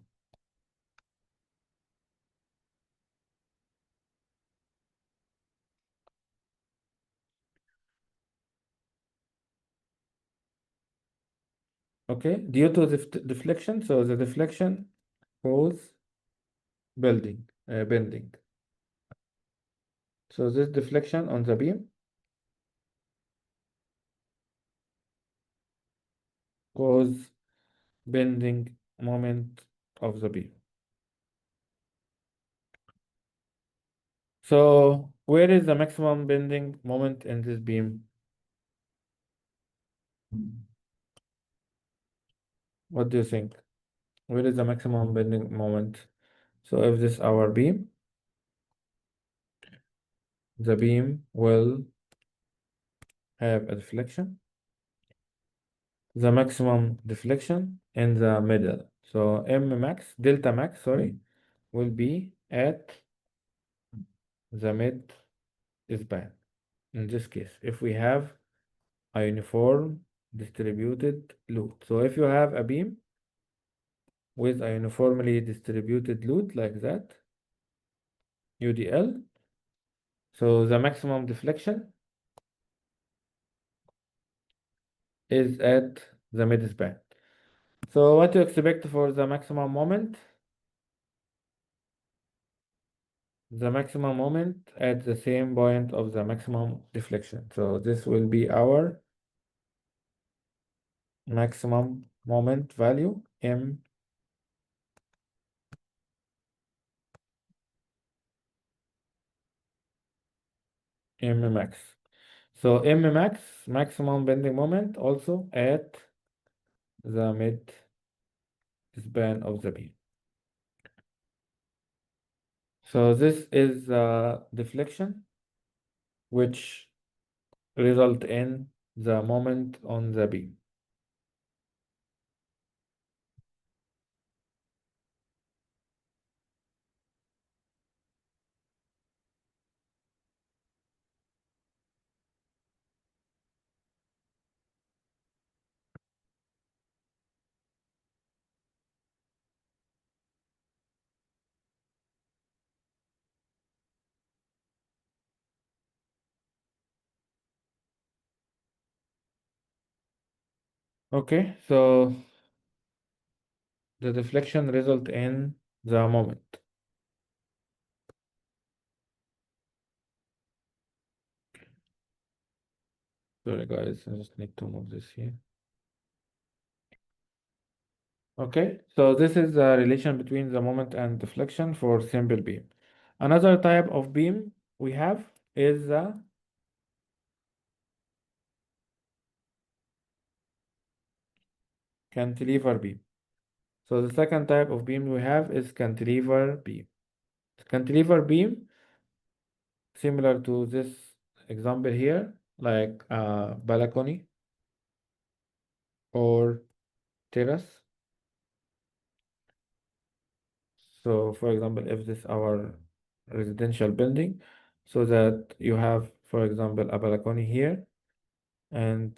Okay, due to the deflection, so the deflection cause bending. So this deflection on the beam cause bending moment of the beam. So where is the maximum bending moment in this beam? What do you think? Where is the maximum bending moment? So if this is our beam, the beam will have a deflection, the maximum deflection in the middle. So delta max, sorry, will be at the mid span. In this case, if we have a uniform distributed load. So if you have a beam with a uniformly distributed load like that, UDL, so the maximum deflection is at the midspan. So what to expect for the maximum moment? The maximum moment at the same point of the maximum deflection. So this will be our maximum moment value, M max. So M max, maximum bending moment, also at the mid span of the beam. So this is the deflection which result in the moment on the beam. Okay, so the deflection result in the moment. Sorry guys, I just need to move this here. Okay, so this is the relation between the moment and deflection for simple beam. Another type of beam we have is the cantilever beam. So the second type of beam we have is cantilever beam. Cantilever beam, similar to this example here, like a balcony or terrace. So for example, if this our residential building, so that you have, for example, a balcony here, and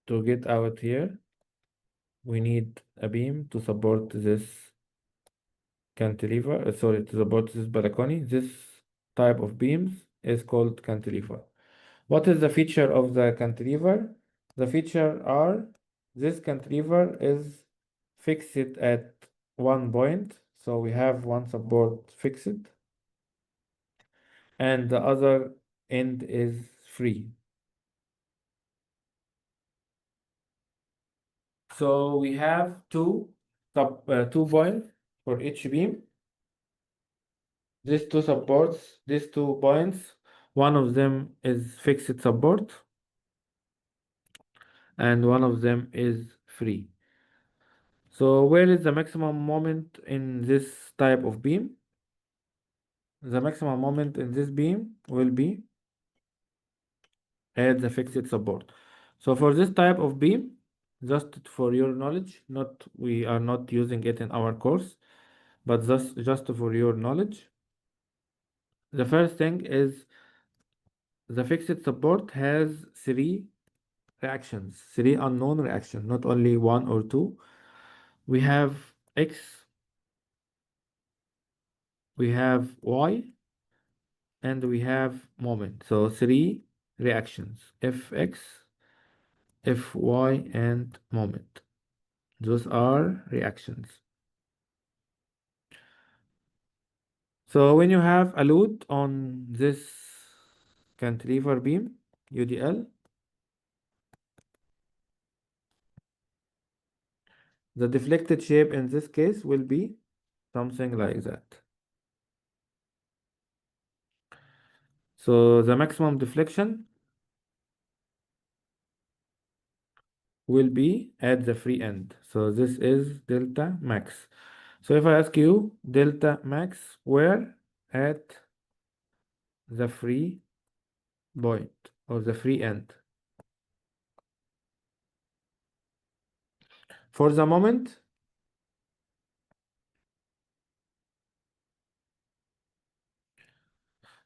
to get out here, we need a beam to support this cantilever, sorry, to support this balcony. This type of beams is called cantilever. What is the feature of the cantilever? The feature are this cantilever is fixed at one point. So we have one support fixed and the other end is free. So we have two points for each beam. These two points, one of them is fixed support and one of them is free. So where is the maximum moment in this type of beam? The maximum moment in this beam will be at the fixed support. So for this type of beam, just for your knowledge, we are not using it in our course, but just for your knowledge, the first thing is the fixed support has three reactions, three unknown reactions, not only one or two. We have X, we have Y, and we have moment. So three reactions, Fx, Fy, and moment. Those are reactions. So when you have a load on this cantilever beam, UDL, the deflected shape in this case will be something like that. So the maximum deflection will be at the free end. So this is delta max. So if I ask you delta max where at the free point or the free end. For the moment,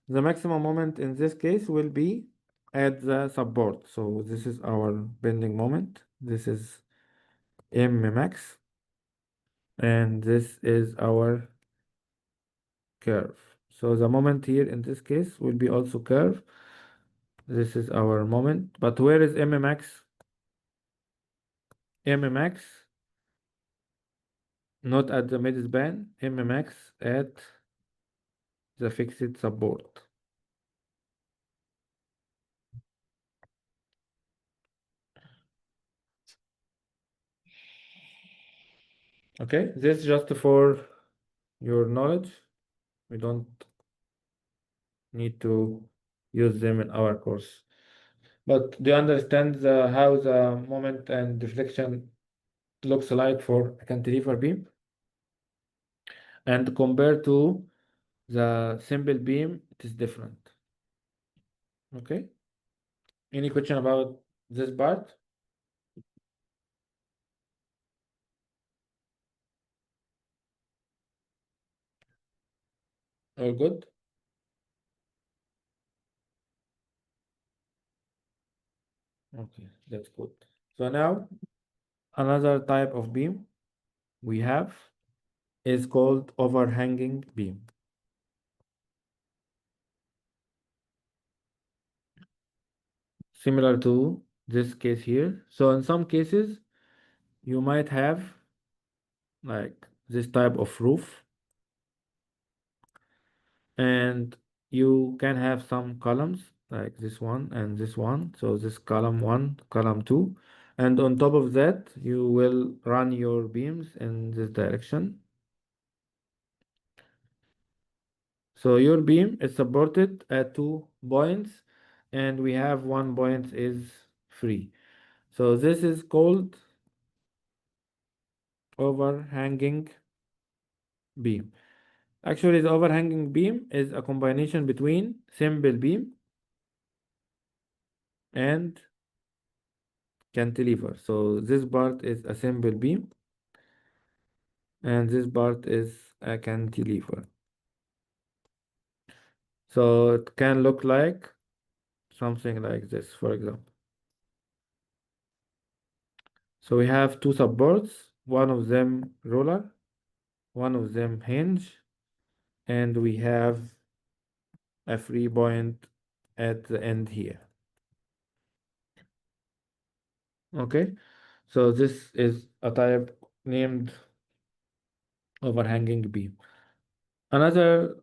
the maximum moment in this case will be at the support. So this is our bending moment. This is M max, and this is our curve. So the moment here in this case will be also curve. This is our moment, but where is M max? M max not at the mid span, M max at the fixed support. Okay, this just for your knowledge. We don't need to use them in our course. But do you understand how the moment and deflection looks like for a cantilever beam? And compared to the simple beam, it is different. Okay? Any question about this part? All good? Okay, that's good. So now another type of beam we have is called overhanging beam. Similar to this case here. So in some cases, you might have like this type of roof, and you can have some columns like this one and this one. So this column 1, column 2, and on top of that, you will run your beams in this direction. So your beam is supported at 2 points, and we have 1 point is free. So this is called overhanging beam. Actually, the overhanging beam is a combination between simple beam and cantilever. So this part is a simple beam, and this part is a cantilever. So it can look like something like this, for example. So we have two supports, one of them roller, one of them hinge, and we have a free point at the end here. Okay, so this is a type named overhanging beam. Another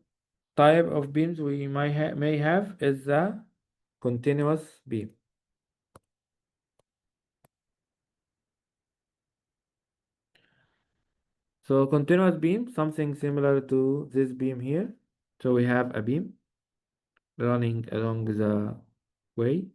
type of beams we may have is the continuous beam. So continuous beam, something similar to this beam here. So we have a beam running along the way.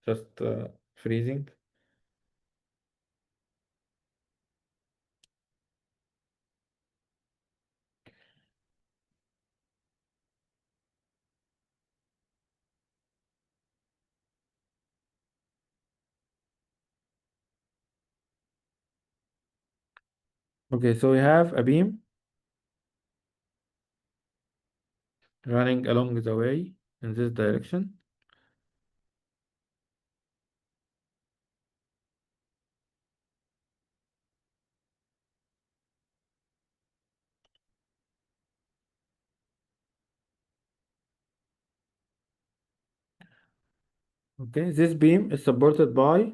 Just freezing. Okay, so we have a beam running along the way in this direction. Okay, this beam is supported by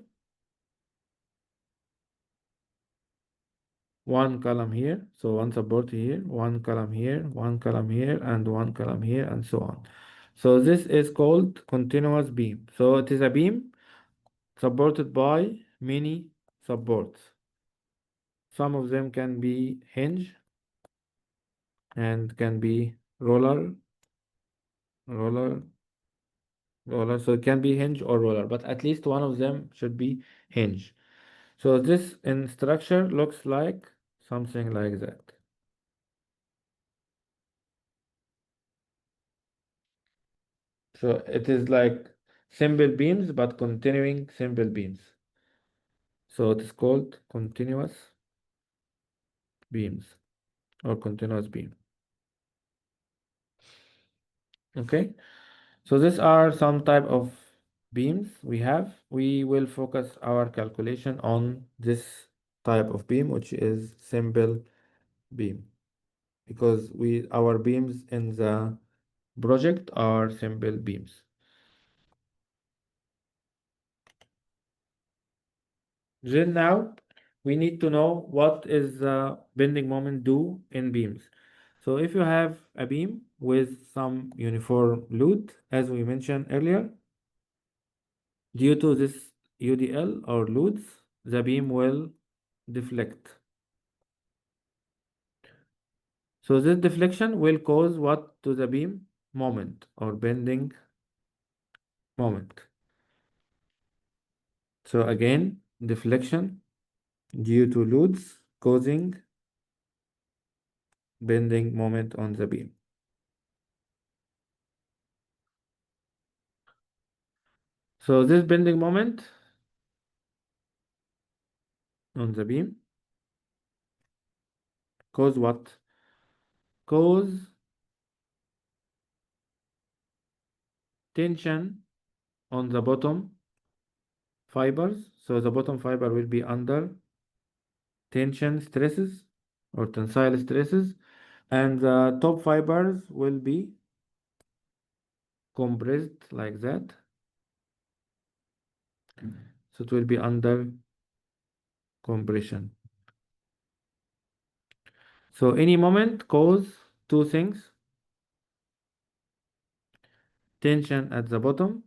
one column here, so one support here, one column here, one column here, and one column here, and so on. So this is called continuous beam. So it is a beam supported by many supports. Some of them can be hinge and can be roller, roller, roller. So it can be hinge or roller, but at least one of them should be hinge. So this in structure looks like something like that. So it is like simple beams, but continuing simple beams. So it is called continuous beams or continuous beam. Okay. So these are some type of beams we have. We will focus our calculation on this type of beam, which is simple beam, because our beams in the project are simple beams. Then now we need to know what is the bending moment do in beams. So if you have a beam with some uniform load, as we mentioned earlier, due to this UDL or loads, the beam will deflect. So this deflection will cause what to the beam? Moment or bending moment. So again, deflection due to loads causing bending moment on the beam. So this bending moment on the beam cause what? Cause tension on the bottom fibers. So the bottom fiber will be under tension stresses or tensile stresses, and the top fibers will be compressed like that. So it will be under compression. So any moment cause two things: tension at the bottom,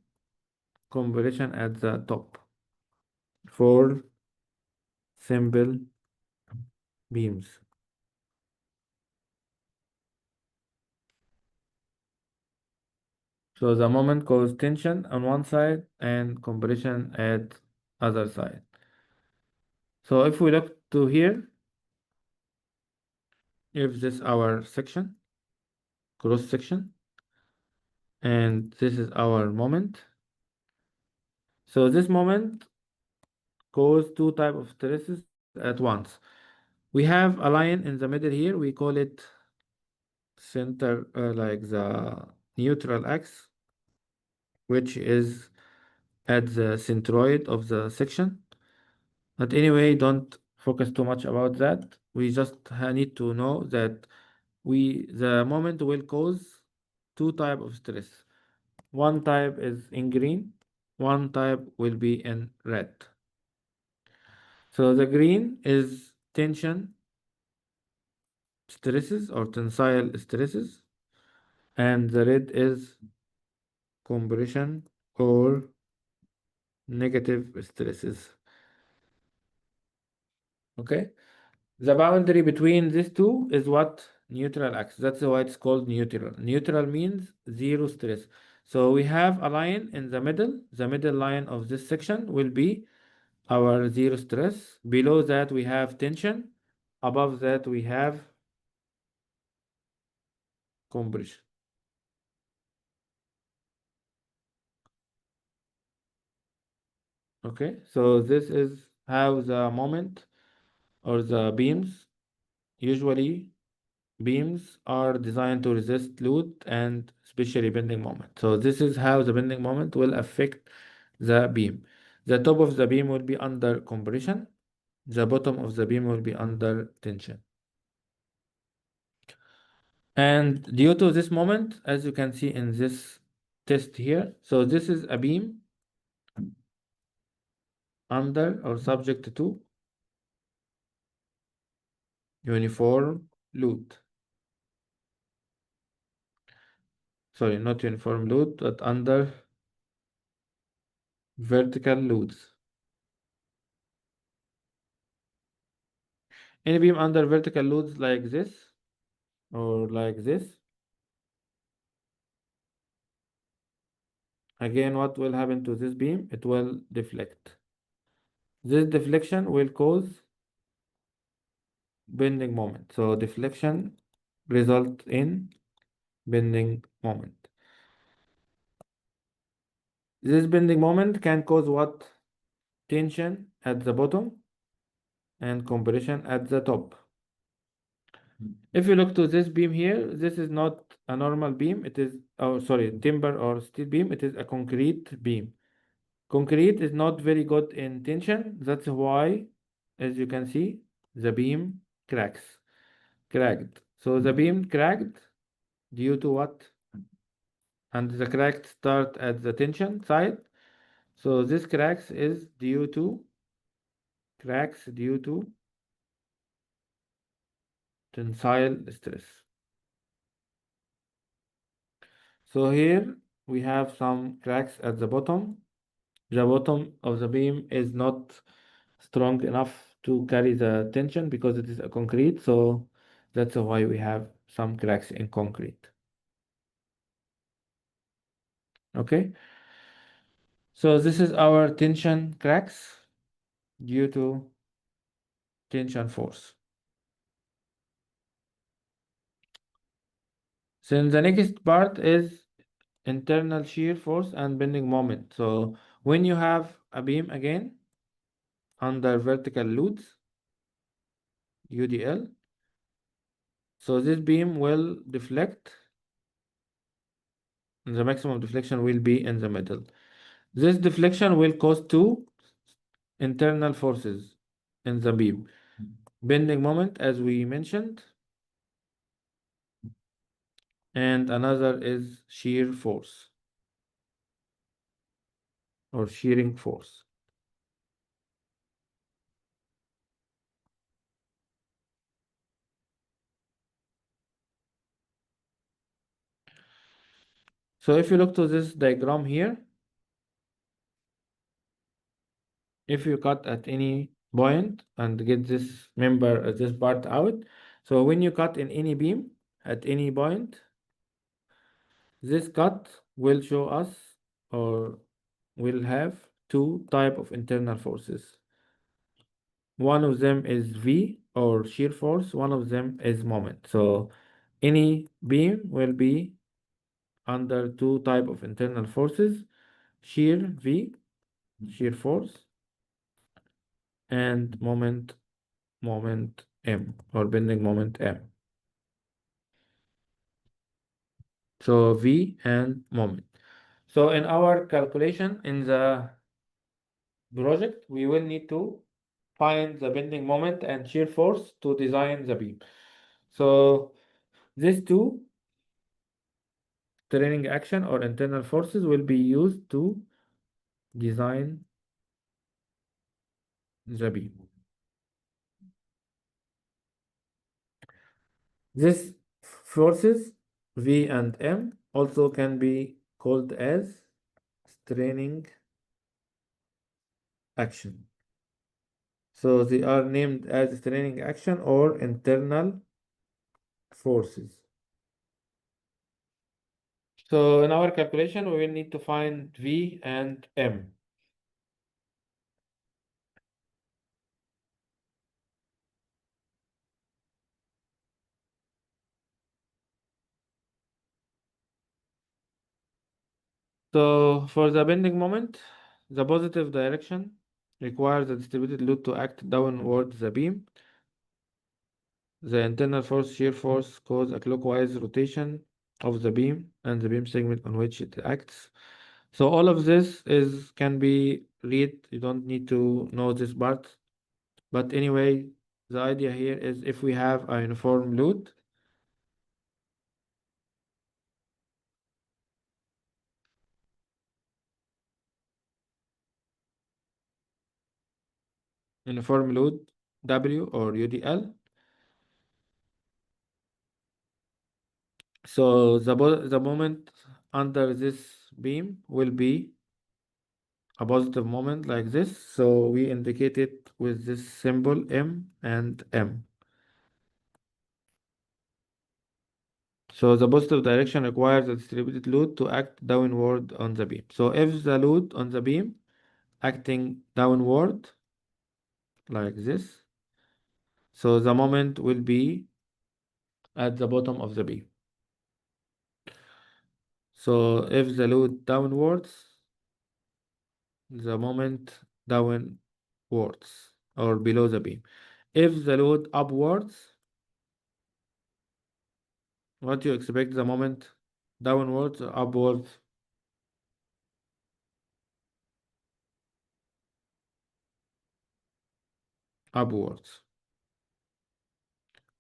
compression at the top, for simple beams. So the moment cause tension on one side and compression at other side. So if we look to here, if this our section, cross section, and this is our moment. So this moment cause two type of stresses at once. We have a line in the middle here. We call it center, like the neutral axis, which is at the centroid of the section. But anyway, don't focus too much about that. We just need to know that the moment will cause two type of stress. One type is in green, one type will be in red. So the green is tension stresses or tensile stresses, and the red is compression or negative stresses. Okay. The boundary between these two is what? Neutral axis. That's why it's called neutral. Neutral means zero stress. So we have a line in the middle. The middle line of this section will be our zero stress. Below that we have tension. Above that we have compression. Okay, so this is how the moment or the beams, usually beams are designed to resist load and especially bending moment. So this is how the bending moment will affect the beam. The top of the beam will be under compression. The bottom of the beam will be under tension. And due to this moment, as you can see in this test here, so this is a beam under or subject to uniform load. Sorry, not uniform load, but under vertical loads. Any beam under vertical loads like this or like this, again, what will happen to this beam? It will deflect. This deflection will cause bending moment. So deflection result in bending moment. This bending moment can cause what? Tension at the bottom and compression at the top. If you look to this beam here, this is not a normal beam. It is, oh, sorry, timber or steel beam. It is a concrete beam. Concrete is not very good in tension. That's why, as you can see, the beam cracked. So the beam cracked due to what? And the cracked start at the tension side. So this cracks due to tensile stress. So here we have some cracks at the bottom. The bottom of the beam is not strong enough to carry the tension because it is a concrete. So that's why we have some cracks in concrete. Okay. So this is our tension cracks due to tension force. So the next part is internal shear force and bending moment. So when you have a beam again under vertical loads, UDL, so this beam will deflect. The maximum deflection will be in the middle. This deflection will cause two internal forces in the beam. Bending moment, as we mentioned, and another is shear force or shearing force. So if you look to this diagram here, if you cut at any point and get this member, this part out, so when you cut in any beam at any point, this cut will show us or will have two type of internal forces. One of them is V or shear force, one of them is moment. So any beam will be under two type of internal forces, shear V, shear force, and moment M or bending moment M. So V and moment. So in our calculation in the project, we will need to find the bending moment and shear force to design the beam. So these two training action or internal forces will be used to design the beam. These forces V and M also can be called as straining action. So they are named as straining action or internal forces. So in our calculation, we will need to find V and M. So for the bending moment, the positive direction requires the distributed load to act downward the beam. The internal force, shear force, cause a clockwise rotation of the beam and the beam segment on which it acts. So all of this can be read. You don't need to know this part. But anyway, the idea here is if we have a uniform load, uniform load W or UDL. So the moment under this beam will be a positive moment like this. So we indicate it with this symbol M and M. So the positive direction requires the distributed load to act downward on the beam. So if the load on the beam acting downward like this, so the moment will be at the bottom of the beam. So if the load downwards, the moment downwards or below the beam. If the load upwards, what do you expect the moment downwards or upwards? Upwards,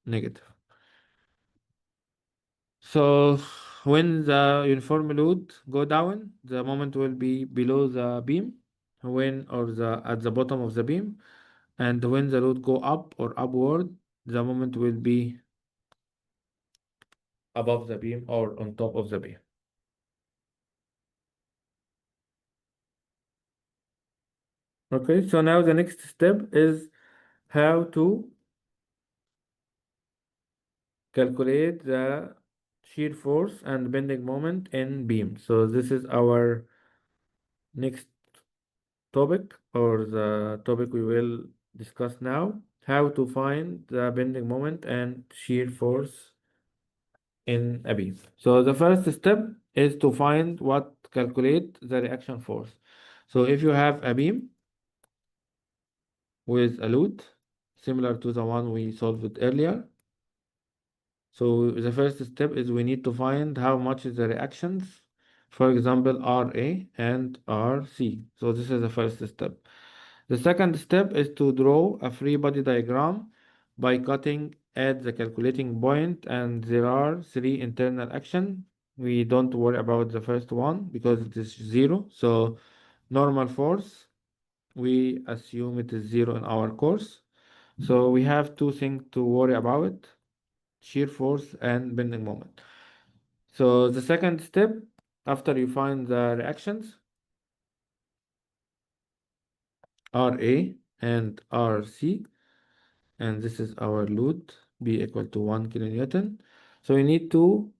negative. So when the uniform load go down, the moment will be below the beam, when or the at the bottom of the beam, and when the load go up or upward, the moment will be above the beam or on top of the beam. Okay, so now the next step is how to calculate the shear force and bending moment in beam. So this is our next topic, or the topic we will discuss now, how to find the bending moment and shear force in a beam. So the first step is to find what calculate the reaction force. So if you have a beam with a load similar to the one we solved earlier, so the first step is we need to find how much is the reactions, for example, RA and RC. So this is the first step. The second step is to draw a free body diagram by cutting at the calculating point, and there are three internal action. We don't worry about the first one because it is zero. So normal force, we assume it is zero in our course. So we have two things to worry about: shear force and bending moment. So the second step, after you find the reactions RA and RC, and this is our load B equal to 1 kilonewton. So you need to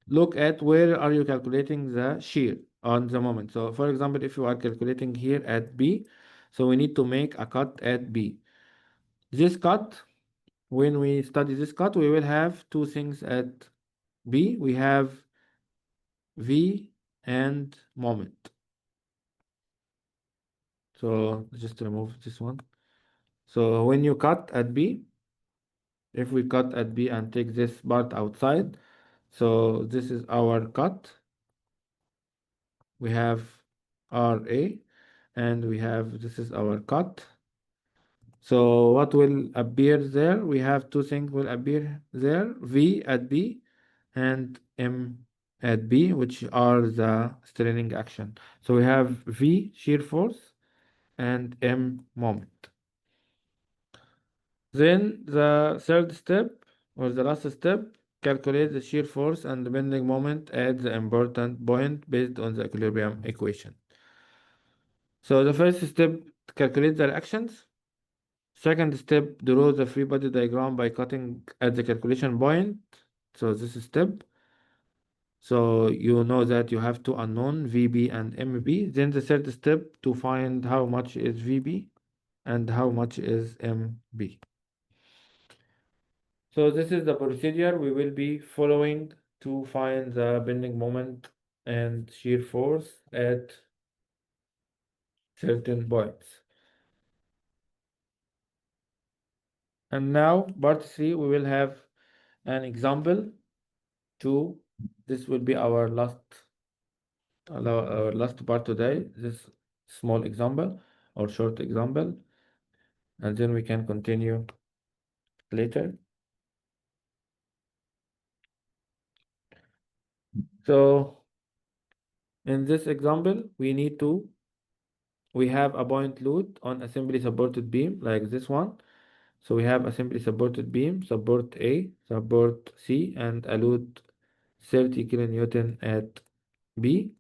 look at where are you calculating the shear on the moment. So for example, if you are calculating here at B, so we need to make a cut at B. This cut, when we study this cut, we will have two things at B. We have V and moment. So just remove this one. So when you cut at B, if we cut at B and take this part outside, so this is our cut. We have RA and we have, this is our cut. So what will appear there? We have two things will appear there, V at B and M at B, which are the straining action. So we have V shear force and M moment. Then the third step, or the last step, calculate the shear force and the bending moment at the important point based on the equilibrium equation. So the first step, calculate the reactions. Second step, draw the free body diagram by cutting at the calculation point. So this step. So you know that you have two unknown, VB and MB. Then the third step, to find how much is VB and how much is MB. So this is the procedure we will be following to find the bending moment and shear force at certain points. And now, part 3, we will have an example. This will be our last part today, this small example or short example, and then we can continue later. So in this example, we need to we have a point load on a simply supported beam like this one. So we have a simply supported beam, support A, support C, and a load 30 kilonewton at B.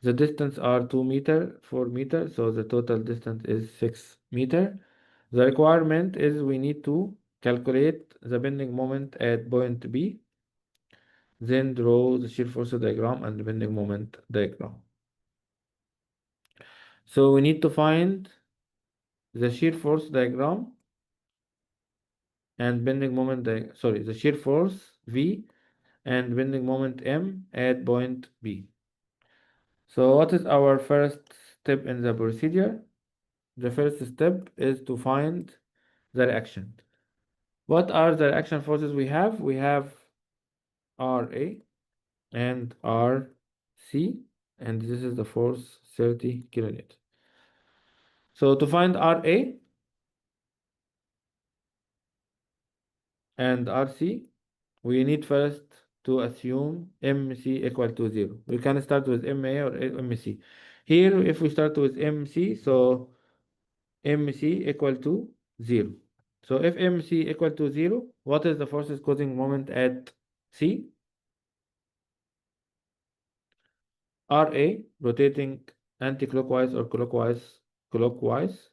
The distance are 2 meter, 4 meter, so the total distance is 6 meter. The requirement is we need to calculate the bending moment at point B, then draw the shear force diagram and the bending moment diagram. So we need to find the shear force diagram and bending moment, the shear force V and bending moment M at point B. So what is our first step in the procedure? The first step is to find the reaction. What are the reaction forces we have? We have RA and RC, and this is the force 30 kilonewton. So to find RA and RC, we need first to assume MC equal to 0. We can start with MA or MC. Here, if we start with MC, so MC equal to 0. So if MC equal to 0, what is the forces causing moment at C? RA rotating anti-clockwise or clockwise,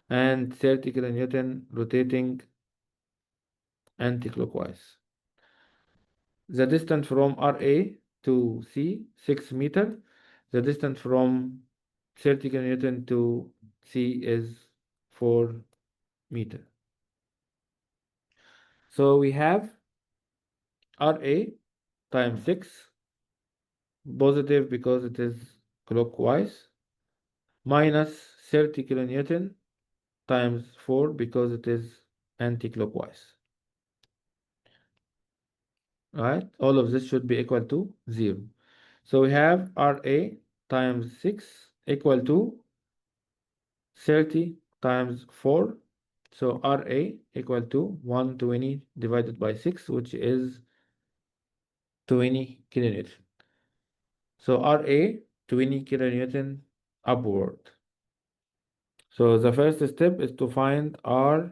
and 30 kilonewton rotating anti-clockwise. The distance from RA to C, 6 meter. The distance from 30 kilonewton to C is 4 meter. So we have RA times 6, positive because it is clockwise, minus 30 kilonewton times 4 because it is anti-clockwise. Right? All of this should be equal to 0. So we have RA times 6 equal to 30 times 4. So RA equal to 120 divided by 6, which is 20 kilonewton. So RA 20 kilonewton upward. So the first step is to find RA.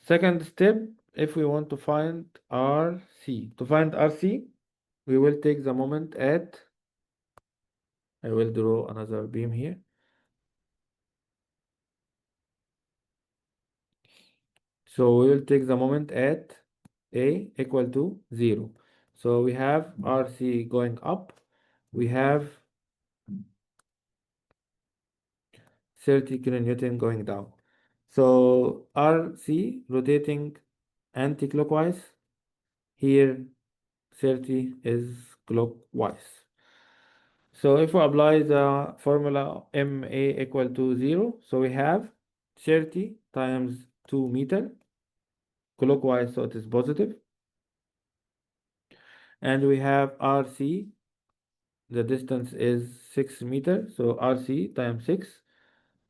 Second step, if we want to find RC. To find RC, we will take the moment at, I will draw another beam here. So we will take the moment at A equal to 0. So we have RC going up. We have 30 kilonewton going down. So RC rotating anti-clockwise. Here 30 is clockwise. So if we apply the formula MA equal to 0, so we have 30 times 2 meter clockwise, so it is positive. And we have RC, the distance is 6 meter, so RC times 6,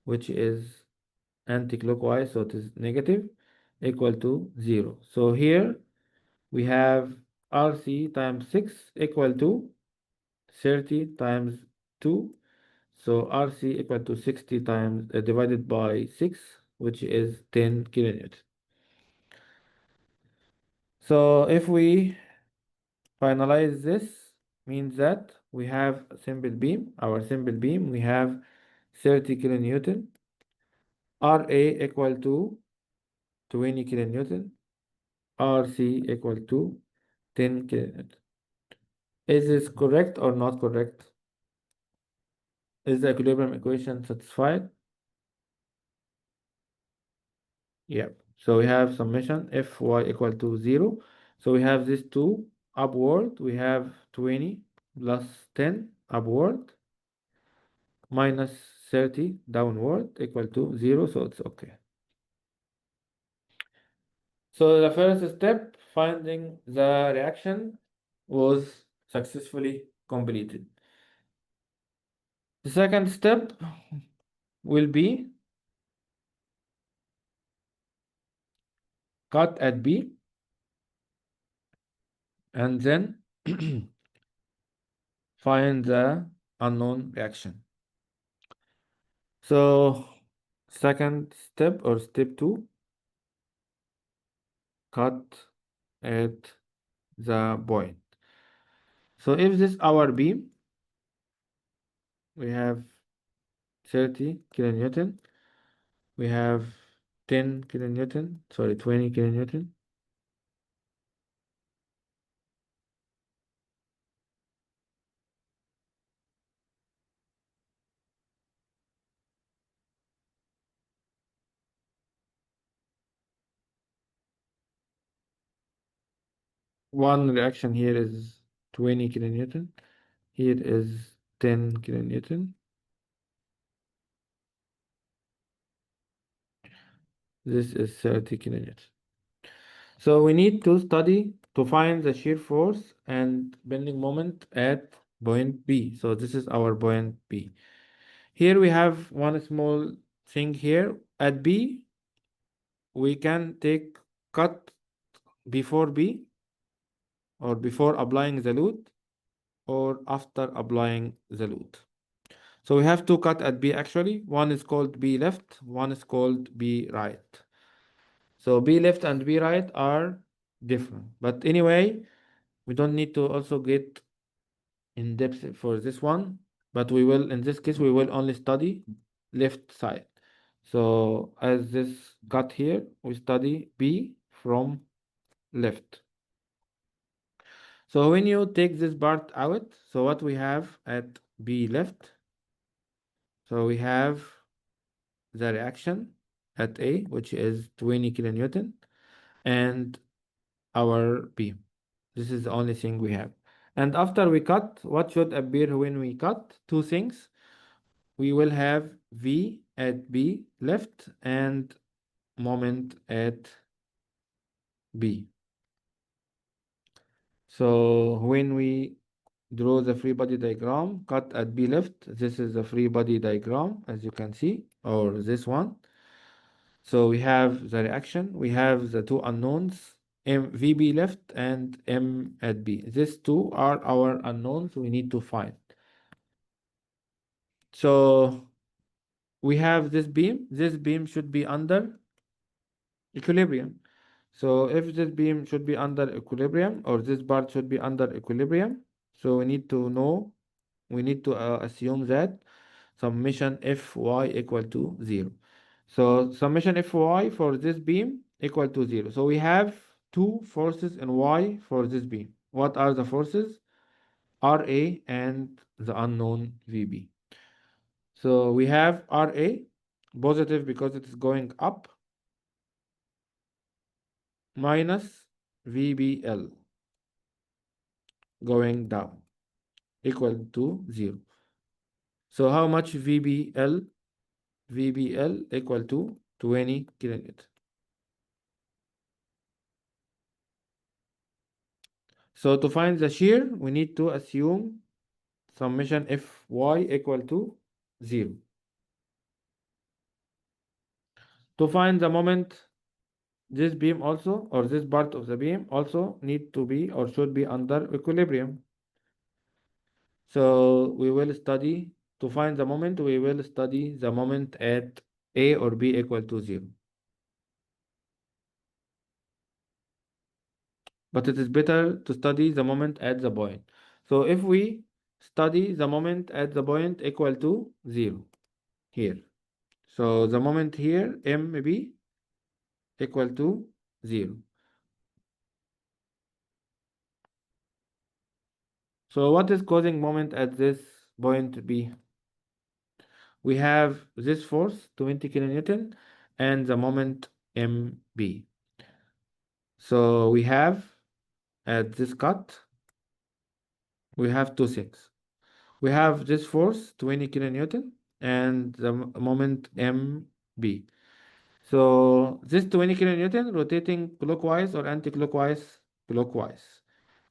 which is anti-clockwise, so it is negative, equal to 0. So here we have RC times 6 equal to 30 times 2. So RC equal to 60 times divided by 6, which is 10 kilonewton. So if we finalize this, means that we have a simple beam. Our simple beam, we have 30 kilonewton. RA equal to 20 kilonewton. RC equal to 10 kilonewton. Is this correct or not correct? Is the equilibrium equation satisfied? Yep. So we have summation Fy equal to 0. So we have this 2 upward. We have 20 plus 10 upward minus 30 downward equal to 0. So it's okay. So the first step, finding the reaction, was successfully completed. The second step will be cut at B and then find the unknown reaction. So second step or step 2, cut at the point. So if this our beam, we have 30 kilonewton, we have 10 kilonewton, sorry, 20 kilonewton. One reaction here is 20 kilonewton. Here is 10 kilonewton. This is 30 kilonewton. So we need to study to find the shear force and bending moment at point B. So this is our point B. Here we have one small thing here. At B, we can take cut before B or before applying the load or after applying the load. So we have two cut at B actually. One is called B left, one is called B right. So B left and B right are different. But anyway, we don't need to also get in depth for this one, but we will, in this case, we will only study left side. So as this cut here, we study B from left. So when you take this part out, so what we have at B left, so we have the reaction at A, which is 20 kilonewton, and our beam. This is the only thing we have. And after we cut, what should appear when we cut? Two things. We will have V at B left and moment at B. So when we draw the free body diagram, cut at B left, this is the free body diagram, as you can see, or this one. So we have the reaction, we have the two unknowns, VB left and M at B. These two are our unknowns we need to find. So we have this beam should be under equilibrium. So if this beam should be under equilibrium or this part should be under equilibrium, so we need to know, we need to assume that summation Fy equal to 0. So summation Fy for this beam equal to 0. So we have two forces in Y for this beam. What are the forces? Ra and the unknown Vb. So we have Ra positive because it is going up minus VBL going down equal to 0. So how much VBL? VBL equal to 20 kilonewton. So to find the shear, we need to assume summation Fy equal to 0. To find the moment, this beam also, or this part of the beam also need to be or should be under equilibrium. So we will study, to find the moment, we will study the moment at A or B equal to 0. But it is better to study the moment at the point. So if we study the moment at the point equal to 0 here. So the moment here, MB equal to 0. So what is causing moment at this point B? We have this force, 20 kilonewton, and the moment MB. So we have at this cut, we have two things. We have this force, 20 kilonewton, and the moment MB. So this 20 kilonewton rotating clockwise or anti-clockwise? Clockwise.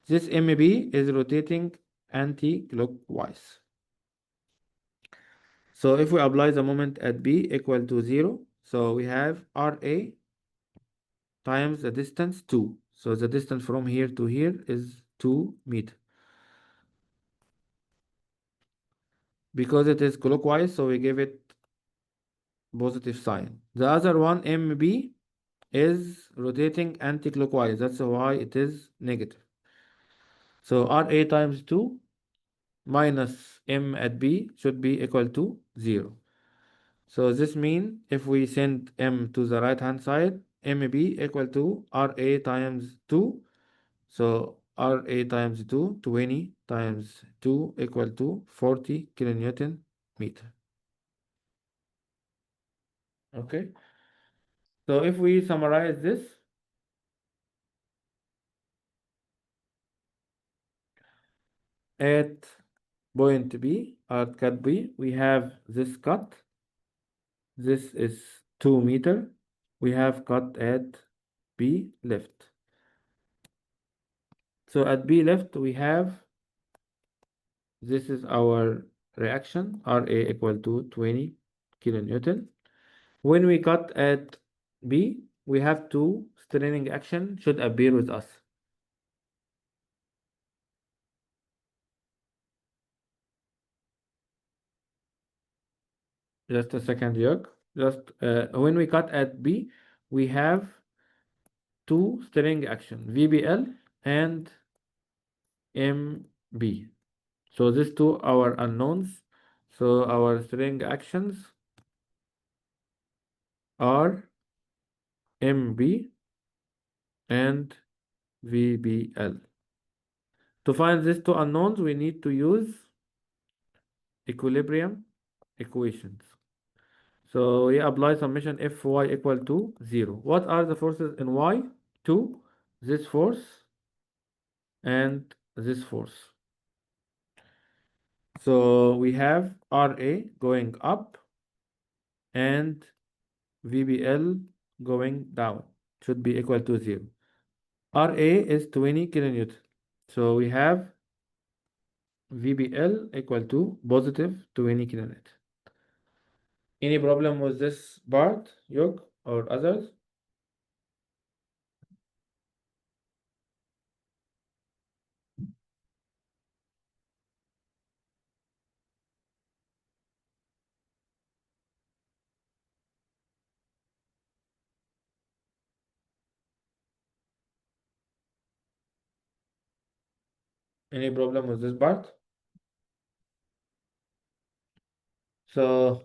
This MB is rotating anti-clockwise. So if we apply the moment at B equal to 0, so we have RA times the distance 2. So the distance from here to here is 2 meters. because it is clockwise, so we give it positive sign. The other one, MB, is rotating anti-clockwise. That's why it is negative. So RA times 2 minus M at B should be equal to 0. So this means if we send M to the right hand side, MB equal to RA times 2. So RA times 2, 20 times 2 equal to 40 kilonewton meter. Okay. So if we summarize this, at point B, at cut B, we have this cut. This is 2 meter. We have cut at B left. So at B left, we have, this is our reaction, RA equal to 20 kilonewton. When we cut at B, we have two straining action should appear with us. Just a second, Jörg. Just when we cut at B, we have two string action, VBL and MB. So these two are unknowns. So our string actions are MB and VBL. To find these two unknowns, we need to use equilibrium equations. So we apply summation Fy equal to 0. What are the forces in Y? 2, this force and this force. So we have RA going up and VBL going down, should be equal to 0. RA is 20 kilonewton. So we have VBL equal to positive 20 kilonewton. Any problem with this part, Jörg, or others? Any problem with this part? So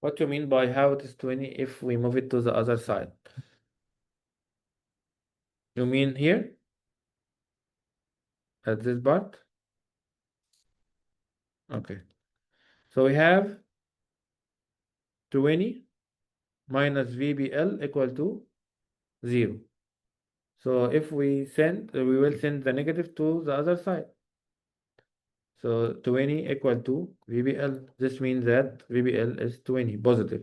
what you mean by how it is 20 if we move it to the other side? You mean here? At this part? Okay. So we have 20 minus VBL equal to 0. So if we send, we will send the negative to the other side. So 20 equal to VBL. This means that VBL is 20, positive.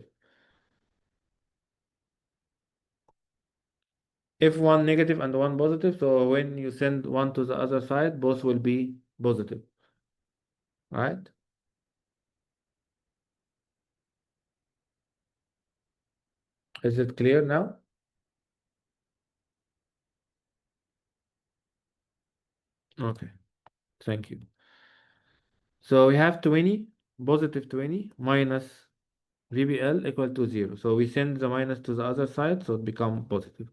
If one negative and one positive, so when you send one to the other side, both will be positive, right? Is it clear now? Okay, thank you. So we have 20, positive 20 minus VBL equal to 0. So we send the minus to the other side, so it become positive.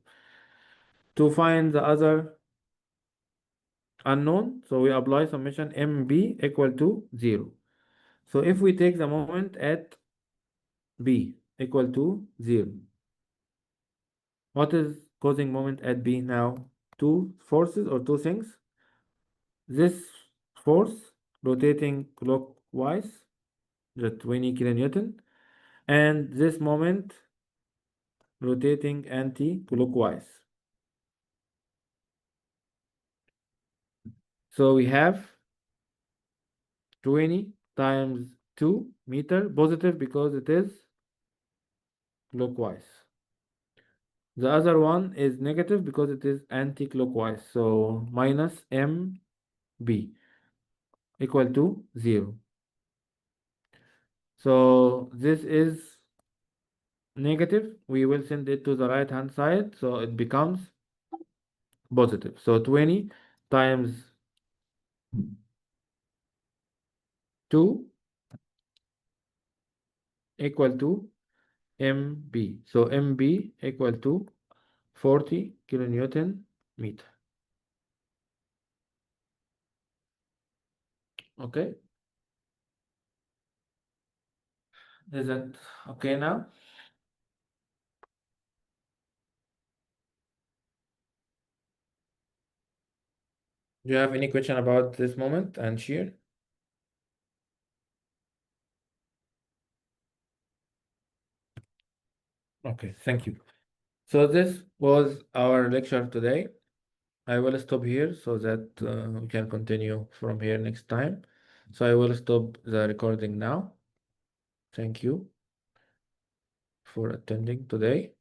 To find the other unknown, so we apply summation MB equal to 0. So if we take the moment at B equal to 0, what is causing moment at B now? Two forces or two things. This force rotating clockwise, the 20 kilonewton, and this moment rotating anti-clockwise. So we have 20 times 2 meter positive because it is clockwise. The other one is negative because it is anti-clockwise. So minus MB equal to 0. So this is negative. We will send it to the right hand side. So it becomes positive. So 20 times 2 equal to MB. So MB equal to 40 kilonewton meter. Okay, is that okay now? Do you have any question about this moment and shear? Okay, thank you. So this was our lecture today. I will stop here so that we can continue from here next time. So I will stop the recording now. Thank you for attending today.